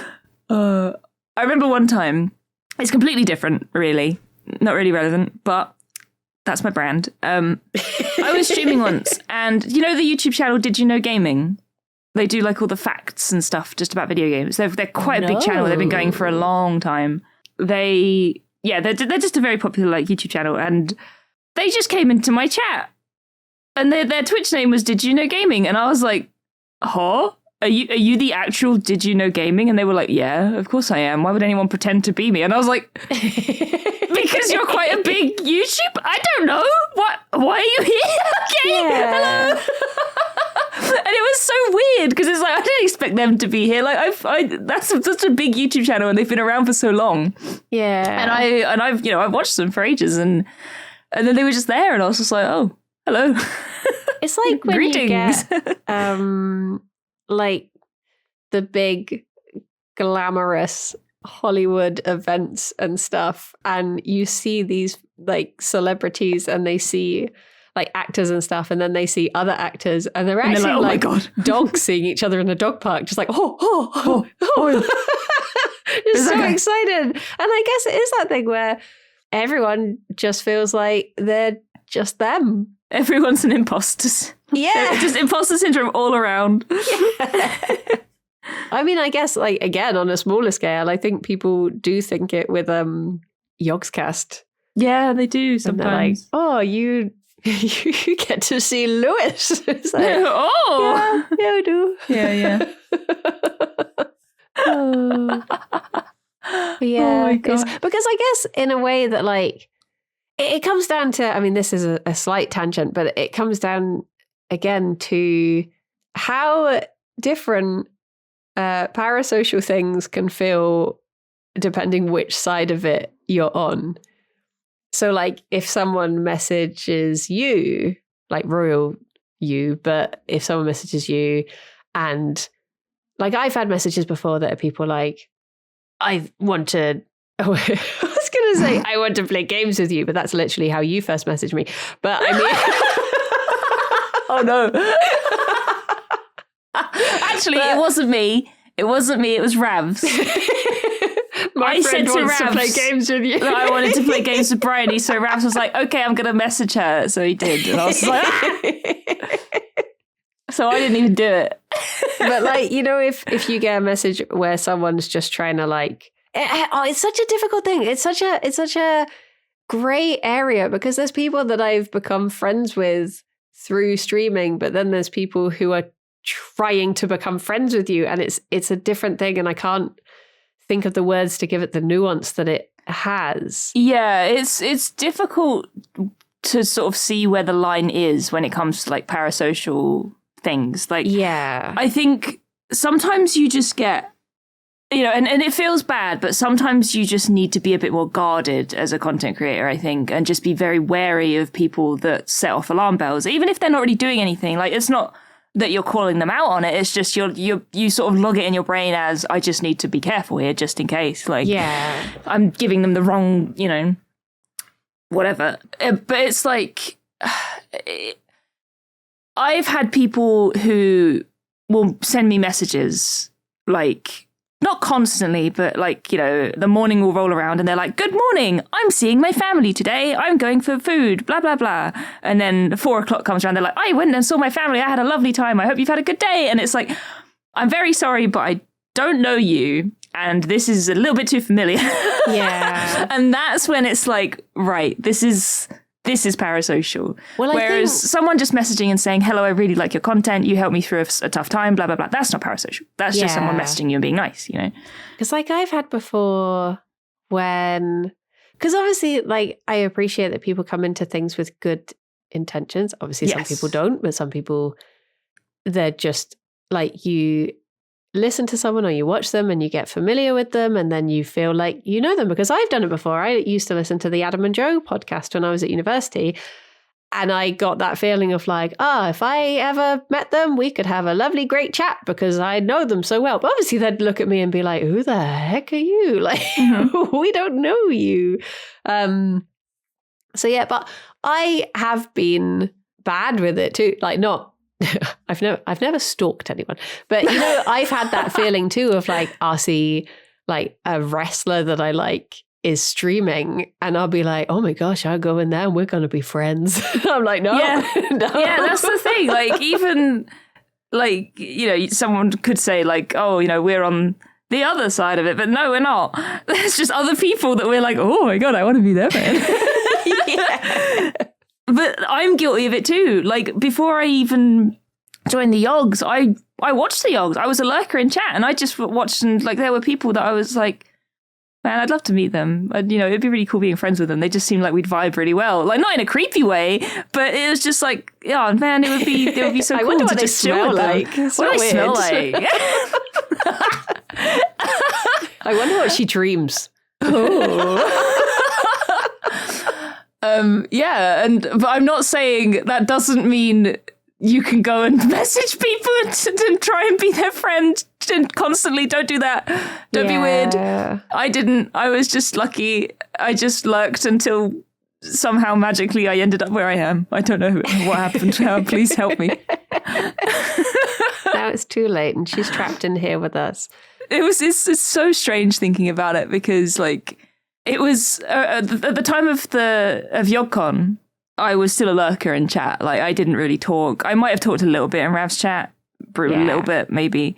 I remember one time, it's completely different, really, not really relevant, but that's my brand. I was streaming once, and you know the YouTube channel Did You Know Gaming? They do like all the facts and stuff just about video games. They're quite a big channel. They've been going for a long time. They're just a very popular like YouTube channel, and they just came into my chat, and their Twitch name was Did You Know Gaming, and I was like, huh? Are you the actual Did You Know Gaming? And they were like, yeah, of course I am. Why would anyone pretend to be me? And I was like, because you're quite a big YouTube? I don't know. What? Why are you here? Okay, Yeah. hello. And it was so weird because it's like, I didn't expect them to be here. Like, that's such a big YouTube channel and they've been around for so long. Yeah. And I've watched them for ages, and then they were just there, and I was just like, oh, hello. It's like when Greetings. you get like the big glamorous Hollywood events and stuff, and you see these like celebrities, and they see like actors and stuff, and then they see other actors, and they're actually like, oh my like God. dogs seeing each other in a dog park, just like oh. Just so excited. And I guess it is that thing where everyone just feels like they're just them. Everyone's an imposter. Yeah. Just imposter syndrome all around. I mean, I guess, like, again, on a smaller scale, I think people do think it with Yogscast. Yeah, they do And they're like, sometimes. oh, you get to see Lewis. It's like, Oh, yeah, I do. yeah. Oh. But yeah, Oh my God. because I guess in a way that, like, it comes down to, I mean, this is a slight tangent, but it comes down again to how different parasocial things can feel depending which side of it you're on. So, like, if someone messages you, like royal you, but if someone messages you and, like, I've had messages before that are people like, I want to, I was going to say, I want to play games with you, but that's literally how you first messaged me. But I mean, Oh no. Actually, it wasn't me. It was Ravs. my I friend said to wants to play Ravs games with you. that I wanted to play games with Briony, so Ravs was like, okay, I'm going to message her. So he did. And I was like, ah! So I didn't even do it. But, like, you know, if you get a message where someone's just trying to, like, it's such a difficult thing. It's such a gray area, because there's people that I've become friends with through streaming, but then there's people who are trying to become friends with you, and it's a different thing, and I can't think of the words to give it the nuance that it has. Yeah, it's difficult to sort of see where the line is when it comes to, like, parasocial things. Like, Yeah. I think sometimes you just get, you know, and it feels bad, but sometimes you just need to be a bit more guarded as a content creator, I think, and just be very wary of people that set off alarm bells, even if they're not really doing anything. Like, it's not that you're calling them out on it. It's just you sort of log it in your brain as, I just need to be careful here just in case. Like, Yeah. I'm giving them the wrong, you know, whatever. But it's like, I've had people who will send me messages, like, not constantly, but, like, you know, the morning will roll around and they're like, good morning, I'm seeing my family today, I'm going for food, blah, blah, blah. And then 4 o'clock comes around, they're like, I went and saw my family, I had a lovely time, I hope you've had a good day. And it's like, I'm very sorry, but I don't know you, and this is a little bit too familiar. Yeah. And that's when it's like, right, this is parasocial. Well, Whereas someone just messaging and saying, hello, I really like your content, you helped me through a tough time, blah, blah, blah. That's not parasocial. That's just someone Yeah. messaging you and being nice, you know? Because, like, I've had before because obviously, like, I appreciate that people come into things with good intentions. Obviously, some Yes. people don't, but some people, they're just like, you listen to someone or you watch them and you get familiar with them, and then you feel like you know them, because I've done it before. I used to listen to the Adam and Joe podcast when I was at university, and I got that feeling of like, if I ever met them, we could have a lovely, great chat because I know them so well. But obviously they'd look at me and be like, who the heck are you? Like, we don't know you. So yeah, but I have been bad with it too. Like, not I've never stalked anyone, but, you know, I've had that feeling too of like, I'll see like a wrestler that I like is streaming, and I'll be like, oh my gosh, I'll go in there and we're going to be friends. I'm like, no, Yeah. no. Yeah, that's the thing. Like, even, like, you know, someone could say, like, oh, you know, we're on the other side of it, but no, we're not. There's just other people that we're like, oh my God, I want to be their friend. Yeah. But I'm guilty of it too. Like, before I even joined the Yogs, I watched the Yogs. I was a lurker in chat, and I just watched, and, like, there were people that I was like, man, I'd love to meet them. And, you know, it'd be really cool being friends with them. They just seemed like we'd vibe really well. Like, not in a creepy way, but it was just like, yeah, man, it would be so I cool wonder to what they just chill smell with them. like. It's What do so they smell weird. like? I wonder what she dreams. Yeah, but I'm not saying that doesn't mean you can go and message people and try and be their friend and constantly. Don't do that. Don't be weird. I didn't. I was just lucky. I just lurked until somehow magically I ended up where I am. I don't know what happened. Please help me. Now it's too late, and she's trapped in here with us. It's so strange thinking about it, because, like, it was at the time of YogCon, I was still a lurker in chat. Like, I didn't really talk. I might have talked a little bit in Rav's chat, a little bit maybe,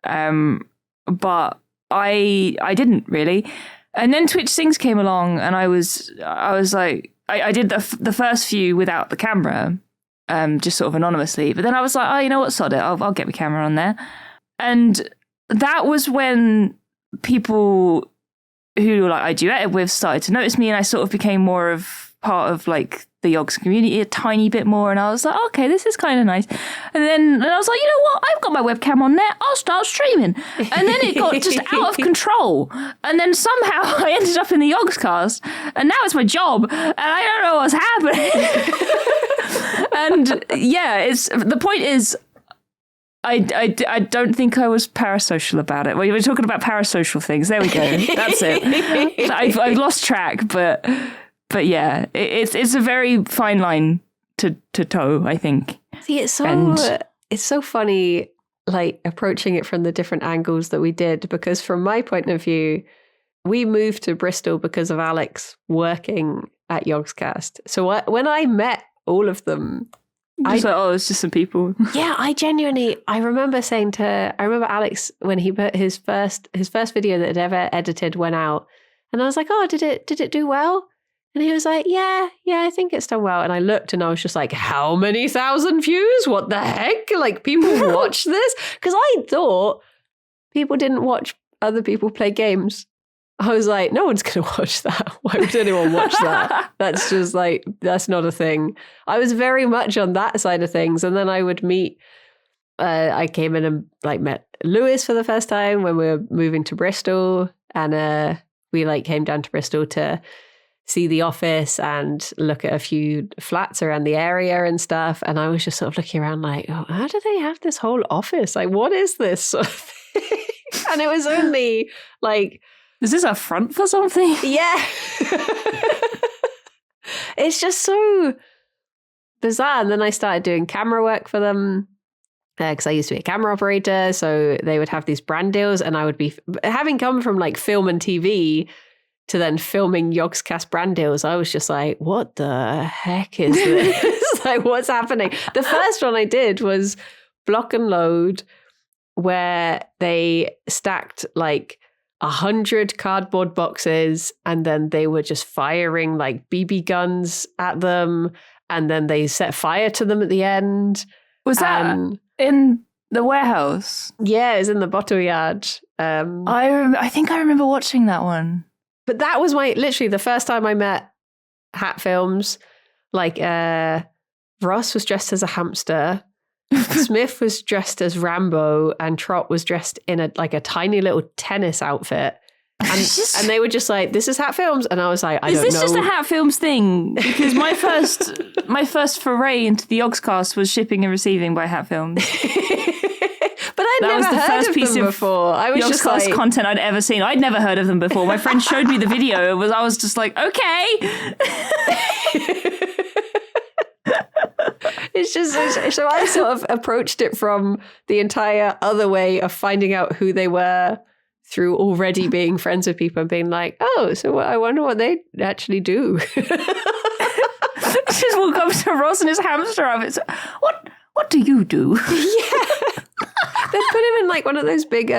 But I didn't really. And then Twitch Sings came along, and I was like, I did the first few without the camera, just sort of anonymously. But then I was like, oh, you know what, sod it, I'll get my camera on there. And that was when people who like I duetted with started to notice me, and I sort of became more of part of like the Yogs community a tiny bit more, and I was like, okay, this is kind of nice. And then I was like, you know what, I've got my webcam on there, I'll start streaming. And then it got just out of control, and then somehow I ended up in the Yogs cast, and now it's my job, and I don't know what's happening. And yeah, it's the point is, I don't think I was parasocial about it. Well, you were talking about parasocial things. There we go. That's it. I've lost track, but yeah, it's a very fine line to toe, I think. See, it's so funny, like approaching it from the different angles that we did, because from my point of view, we moved to Bristol because of Alex working at Yogscast. So when I met all of them, it's just some people. Yeah, I remember saying to Alex when he put his first video that had ever edited went out, and I was like, oh, did it do well? And he was like, yeah, I think it's done well. And I looked and I was just like, how many thousand views? What the heck? Like, people watch this? Because I thought people didn't watch other people play games. I was like, no one's going to watch that. Why would anyone watch that? That's just like, that's not a thing. I was very much on that side of things. And then I would meet, I came in and like met Lewis for the first time when we were moving to Bristol. And we like came down to Bristol to see the office and look at a few flats around the area and stuff. And I was just sort of looking around like, oh, how do they have this whole office? Like, what is this sort of thing? And it was only like, is this a front for something? Yeah. It's just so bizarre. And then I started doing camera work for them because I used to be a camera operator. So they would have these brand deals, and I would be, having come from like film and TV to then filming Yogscast brand deals, I was just like, what the heck is this? Like, what's happening? The first one I did was Block and Load, where they stacked like 100 cardboard boxes, and then they were just firing like BB guns at them, and then they set fire to them at the end. Was that in the warehouse? Yeah, it was in the bottle yard. I think I remember watching that one. But that was literally the first time I met Hat Films. Like, Ross was dressed as a hamster. Smith was dressed as Rambo, and Trot was dressed in a tiny little tennis outfit. And they were just like, this is Hat Films. And I was like, I don't know. Is this just a Hat Films thing? Because my first foray into the Yogscast was shipping and receiving by Hat Films. But I'd never heard of them before. I was just like, content I'd ever seen. I'd never heard of them before. My friend showed me the video. I was just like, okay. It's just, so I sort of approached it from the entire other way of finding out who they were through already being friends with people and being like, oh, so I wonder what they actually do. Just walk up to Ross and his hamster outfit. What do you do? Yeah. They put him in like one of those big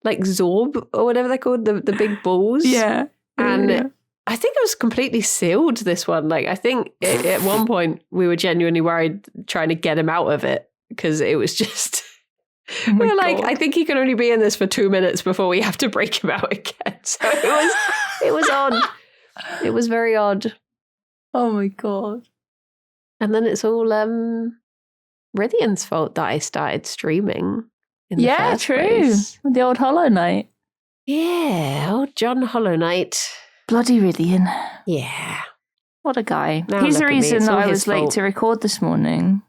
like Zorb or whatever they're called, the big balls. Yeah. And yeah. I think it was completely sealed, this one. Like, I think at one point we were genuinely worried trying to get him out of it, because it was just, we were like, I think he can only be in this for 2 minutes before we have to break him out again. So it was odd. It was very odd. Oh my God. And then it's all Rithian's fault that I started streaming. In the first place. The old Hollow Knight. Yeah, old John Hollow Knight. Bloody Rithian. Yeah. What a guy. Now He's the look at me, reason it's that all I his was late fault. to record this morning.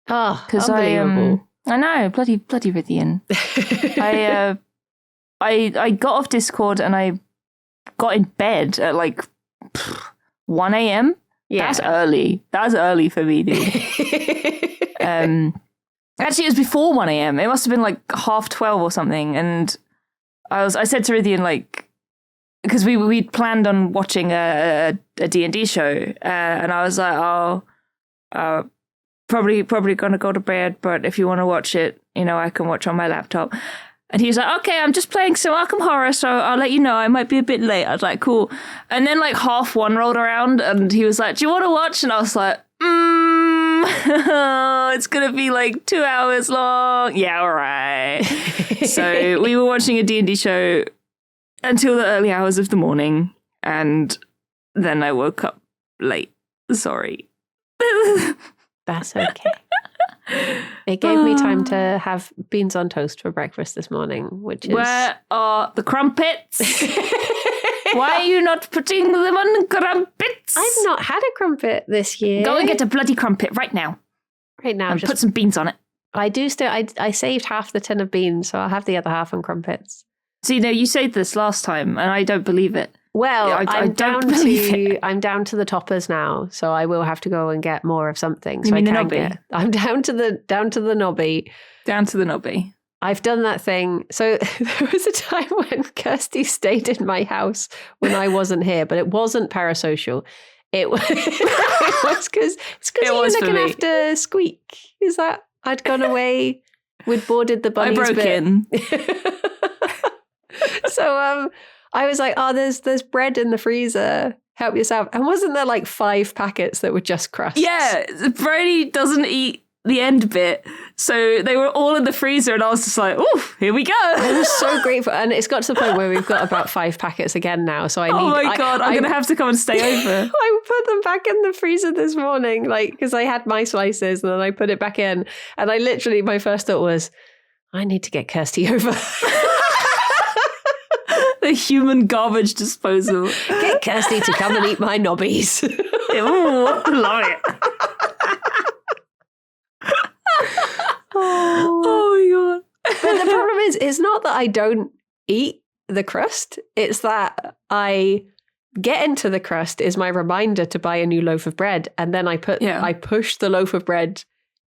Oh, Because unbelievable. I know, bloody Rithian. I got off Discord and I got in bed at like 1 a.m. Yeah. That's early. That's early for me, dude. Actually, it was before 1 a.m. It must have been like 12:30 or something. And I said to Rithian, like, because we'd planned on watching a D&D show, and I was like, probably gonna go to bed, but if you want to watch it, I can watch on my laptop. And he was like, okay, I'm just playing some Arkham Horror, so I'll let you know. I might be a bit late. I was like, cool. And then like 1:30 rolled around and he was like, do you want to watch? And I was like, it's going to be like 2 hours long. Yeah, all right. So we were watching a D&D show until the early hours of the morning. And then I woke up late. Sorry. That's okay. It gave me time to have beans on toast for breakfast this morning, which is... Where are the crumpets? Why are you not putting them on crumpets? I've not had a crumpet this year. Go and get a bloody crumpet right now. Right now. And put some beans on it. I do still... I saved half the tin of beans, so I'll have the other half on crumpets. See, no, you said this last time, and I don't believe it. Well, I'm down to the toppers now, so I will have to go and get more of something. So You mean I the can knobby? I'm down to the knobby. Down to the knobby. I've done that thing. So there was a time when Kirsty stayed in my house when I wasn't here, but it wasn't parasocial. It was because you were looking after Squeak. Is that I'd gone away? We'd boarded the bunnies. I broke in. So I was like, oh, there's bread in the freezer. Help yourself. And wasn't there like 5 packets that were just crusts? Yeah, Briony doesn't eat the end bit. So they were all in the freezer and I was just like, oh, here we go. I was so grateful. And it's got to the point where we've got about 5 packets again now. So I need... Oh my God, I'm going to have to come and stay over. I put them back in the freezer this morning, like, because I had my slices and then I put it back in. And I literally, my first thought was, I need to get Kirsty over. The human garbage disposal. Get Kirsty to come and eat my knobbies. Ooh, love it. Oh my God. But the problem is, it's not that I don't eat the crust. It's that I get into the crust is my reminder to buy a new loaf of bread. And then I push the loaf of bread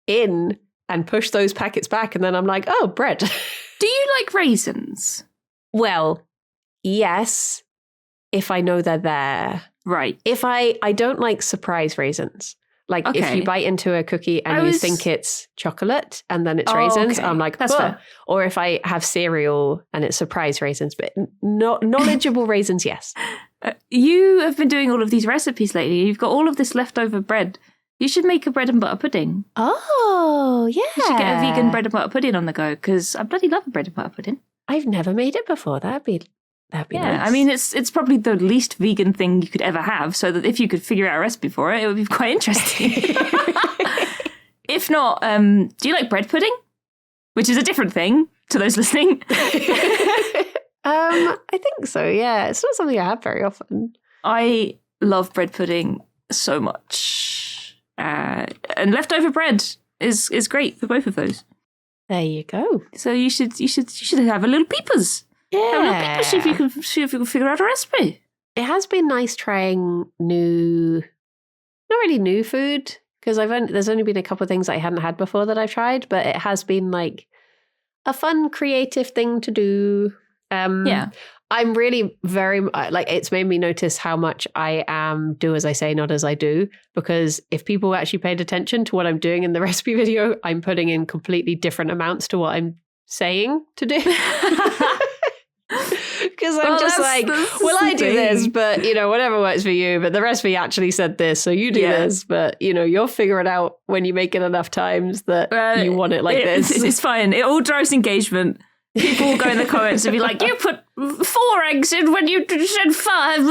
in and push those packets back. And then I'm like, oh, bread. Do you like raisins? Well, yes, if I know they're there. Right. If I don't like surprise raisins. Like if you bite into a cookie and you think it's chocolate and then it's raisins, okay. I'm like, that's fair. Or if I have cereal and it's surprise raisins, but not knowledgeable raisins, yes. You have been doing all of these recipes lately. You've got all of this leftover bread. You should make a bread and butter pudding. Oh, yeah. You should get a vegan bread and butter pudding on the go because I bloody love a bread and butter pudding. I've never made it before. That'd be nice. I mean, it's probably the least vegan thing you could ever have, so that if you could figure out a recipe for it, it would be quite interesting. If not, do you like bread pudding? Which is a different thing to those listening. I think so, yeah. It's not something I have very often. I love bread pudding so much. And leftover bread is great for both of those. There you go. So you should have a little peepers. Yeah. See if you can figure out a recipe. It has been nice trying not really new food, because there's only been a couple of things I hadn't had before that I've tried, but it has been like a fun, creative thing to do. Yeah. I'm really very, like, it's made me notice how much I am do as I say, not as I do, because if people actually paid attention to what I'm doing in the recipe video, I'm putting in completely different amounts to what I'm saying to do. Because I'm just like, well, I do this, but, whatever works for you. But the recipe actually said this, so you do this. But, you'll figure it out when you make it enough times that you want it like this. It's fine. It all drives engagement. People will go in the comments and be like, you put 4 eggs in when you said 5.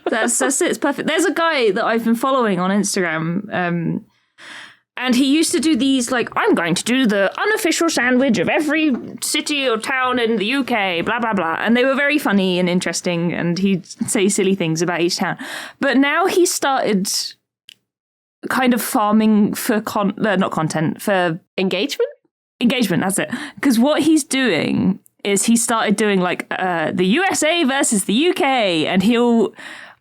That's it. It's perfect. There's a guy that I've been following on Instagram, and he used to do these, like, I'm going to do the unofficial sandwich of every city or town in the UK, blah, blah, blah. And they were very funny and interesting, and he'd say silly things about each town. But now he started kind of farming for not content, for engagement. Engagement, that's it. Because what he's doing is he started doing, like, the USA versus the UK, and he'll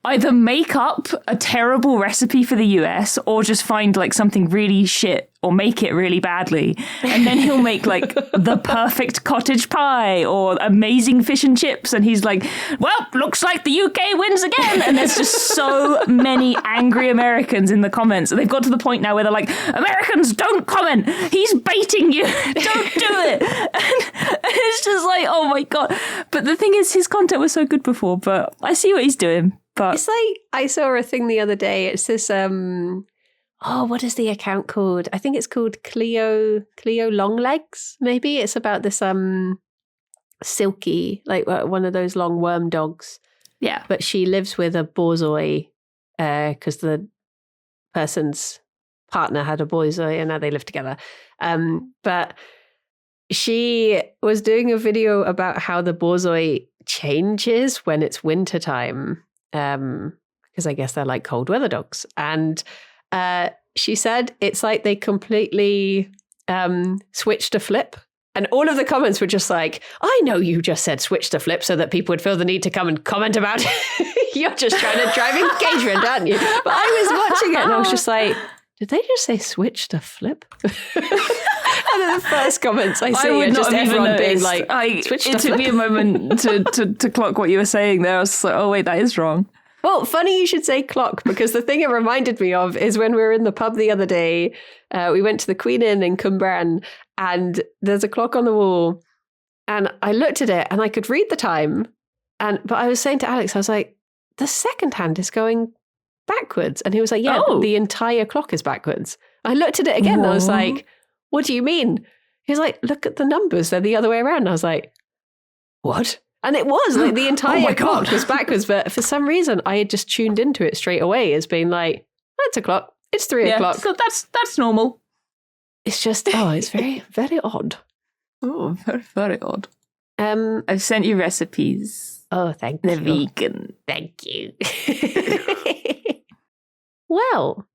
either make up a terrible recipe for the US or just find like something really shit or make it really badly. And then he'll make like the perfect cottage pie or amazing fish and chips. And he's like, well, looks like the UK wins again. And there's just so many angry Americans in the comments. And they've got to the point now where they're like, Americans, don't comment. He's baiting you. Don't do it. And it's just like, oh my God. But the thing is, his content was so good before, but I see what he's doing. But It's like, I saw a thing the other day. It's this, what is the account called? I think it's called Cleo Longlegs, maybe. It's about this silky, like one of those long worm dogs. yeah. But she lives with a borzoi because the person's partner had a borzoi and now they live together. But she was doing a video about how the borzoi changes when it's wintertime. Because I guess they're like cold weather dogs. And she said it's like they completely switched a flip. And all of the comments were just like, I know you just said switch to flip so that people would feel the need to come and comment about it. You're just trying to drive engagement, aren't you? But I was watching it and I was just like, did they just say switch to flip? And then the first comments I see are just everyone being like, switch to flip. It took me a moment to clock what you were saying there. I was like, oh wait, that is wrong. Well, funny you should say clock, because the thing it reminded me of is when we were in the pub the other day, we went to the Queen Inn in Cwmbran, and there's a clock on the wall, and I looked at it and I could read the time, but I was saying to Alex, I was like, the second hand is going backwards. And he was like, yeah, the entire clock is backwards. I looked at it again and I was like, what do you mean? He was like, look at the numbers, they're the other way around. I was like, what? And it was like the entire clock was backwards, but for some reason I had just tuned into it straight away as being like, it's a clock, it's 3 o'clock. So that's normal. It's just, it's very, very odd. Oh, very, very odd. I've sent you recipes. Oh, thank They're you. vegan. Thank you. Well,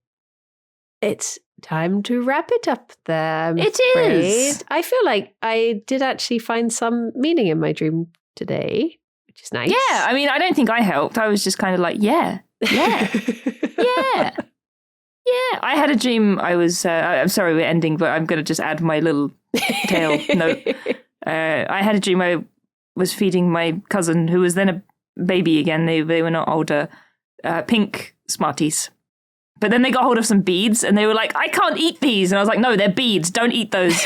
it's time to wrap it up there. It is. I feel like I did actually find some meaning in my dream today, which is nice. Yeah, I mean, I don't think I helped. I was just kind of like, yeah. Yeah. I had a dream. I'm sorry we're ending, but I'm going to just add my little tail note. I had a dream I was feeding my cousin, who was then a baby again. They were not older, pink Smarties. But then they got hold of some beads and they were like, I can't eat these. And I was like, no, they're beads. Don't eat those.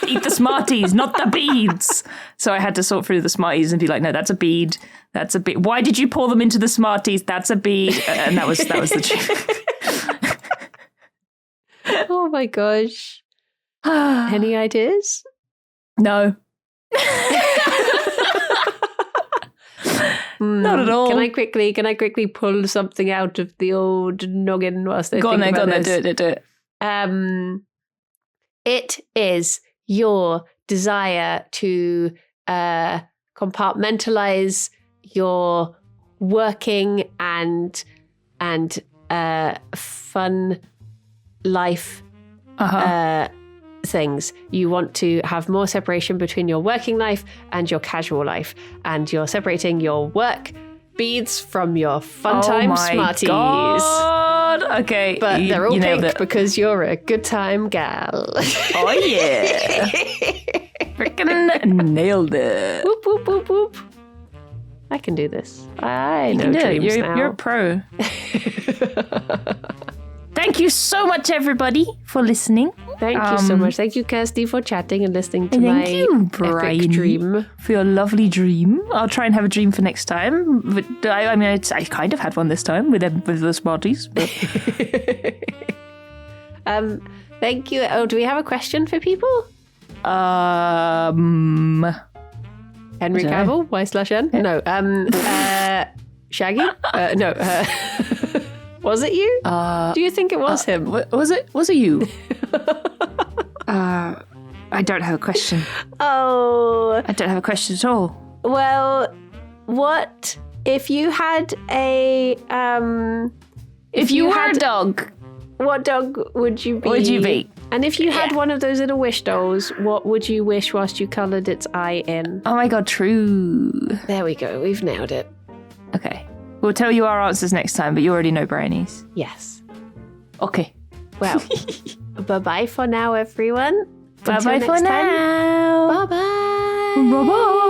Eat the Smarties, not the beads. So I had to sort through the Smarties and be like, no, that's a bead. That's a bead. Why did you pour them into the Smarties? That's a bead. And that was the truth. Oh my gosh. Any ideas? No. Not at all. Can I quickly pull something out of the old noggin whilst I go think on about there, this? do it. It is your desire to compartmentalize your working and fun life things. You want to have more separation between your working life and your casual life, and you're separating your work beads from your fun time Smarties. God. Okay, but they're all nailed pink it. because you're a good time gal. Oh yeah. Freaking nailed it. Whoop whoop whoop whoop. I can do this. I know dreams now. You're a pro. Thank you so much, everybody, for listening. Thank you so much. Thank you, Kirsty, for chatting and listening to my Briony, epic dream. For your lovely dream. I'll try and have a dream for next time. But I kind of had one this time with the Smarties. But... Thank you. Oh, do we have a question for people? Henry Cavill, Y/N? No. Shaggy? No. Was it you? Do you think it was him? Was it you? I don't have a question. Oh. I don't have a question at all. Well, what if you had a if you were a dog, what dog would you be? What would you be? And if you had one of those little wish dolls, what would you wish whilst you coloured its eye in? Oh my god, true. There we go. We've nailed it. Okay. We'll tell you our answers next time, but you already know Briony's. Yes. Okay. Well, bye-bye for now, everyone. Bye-bye for now. Bye-bye. Bye-bye.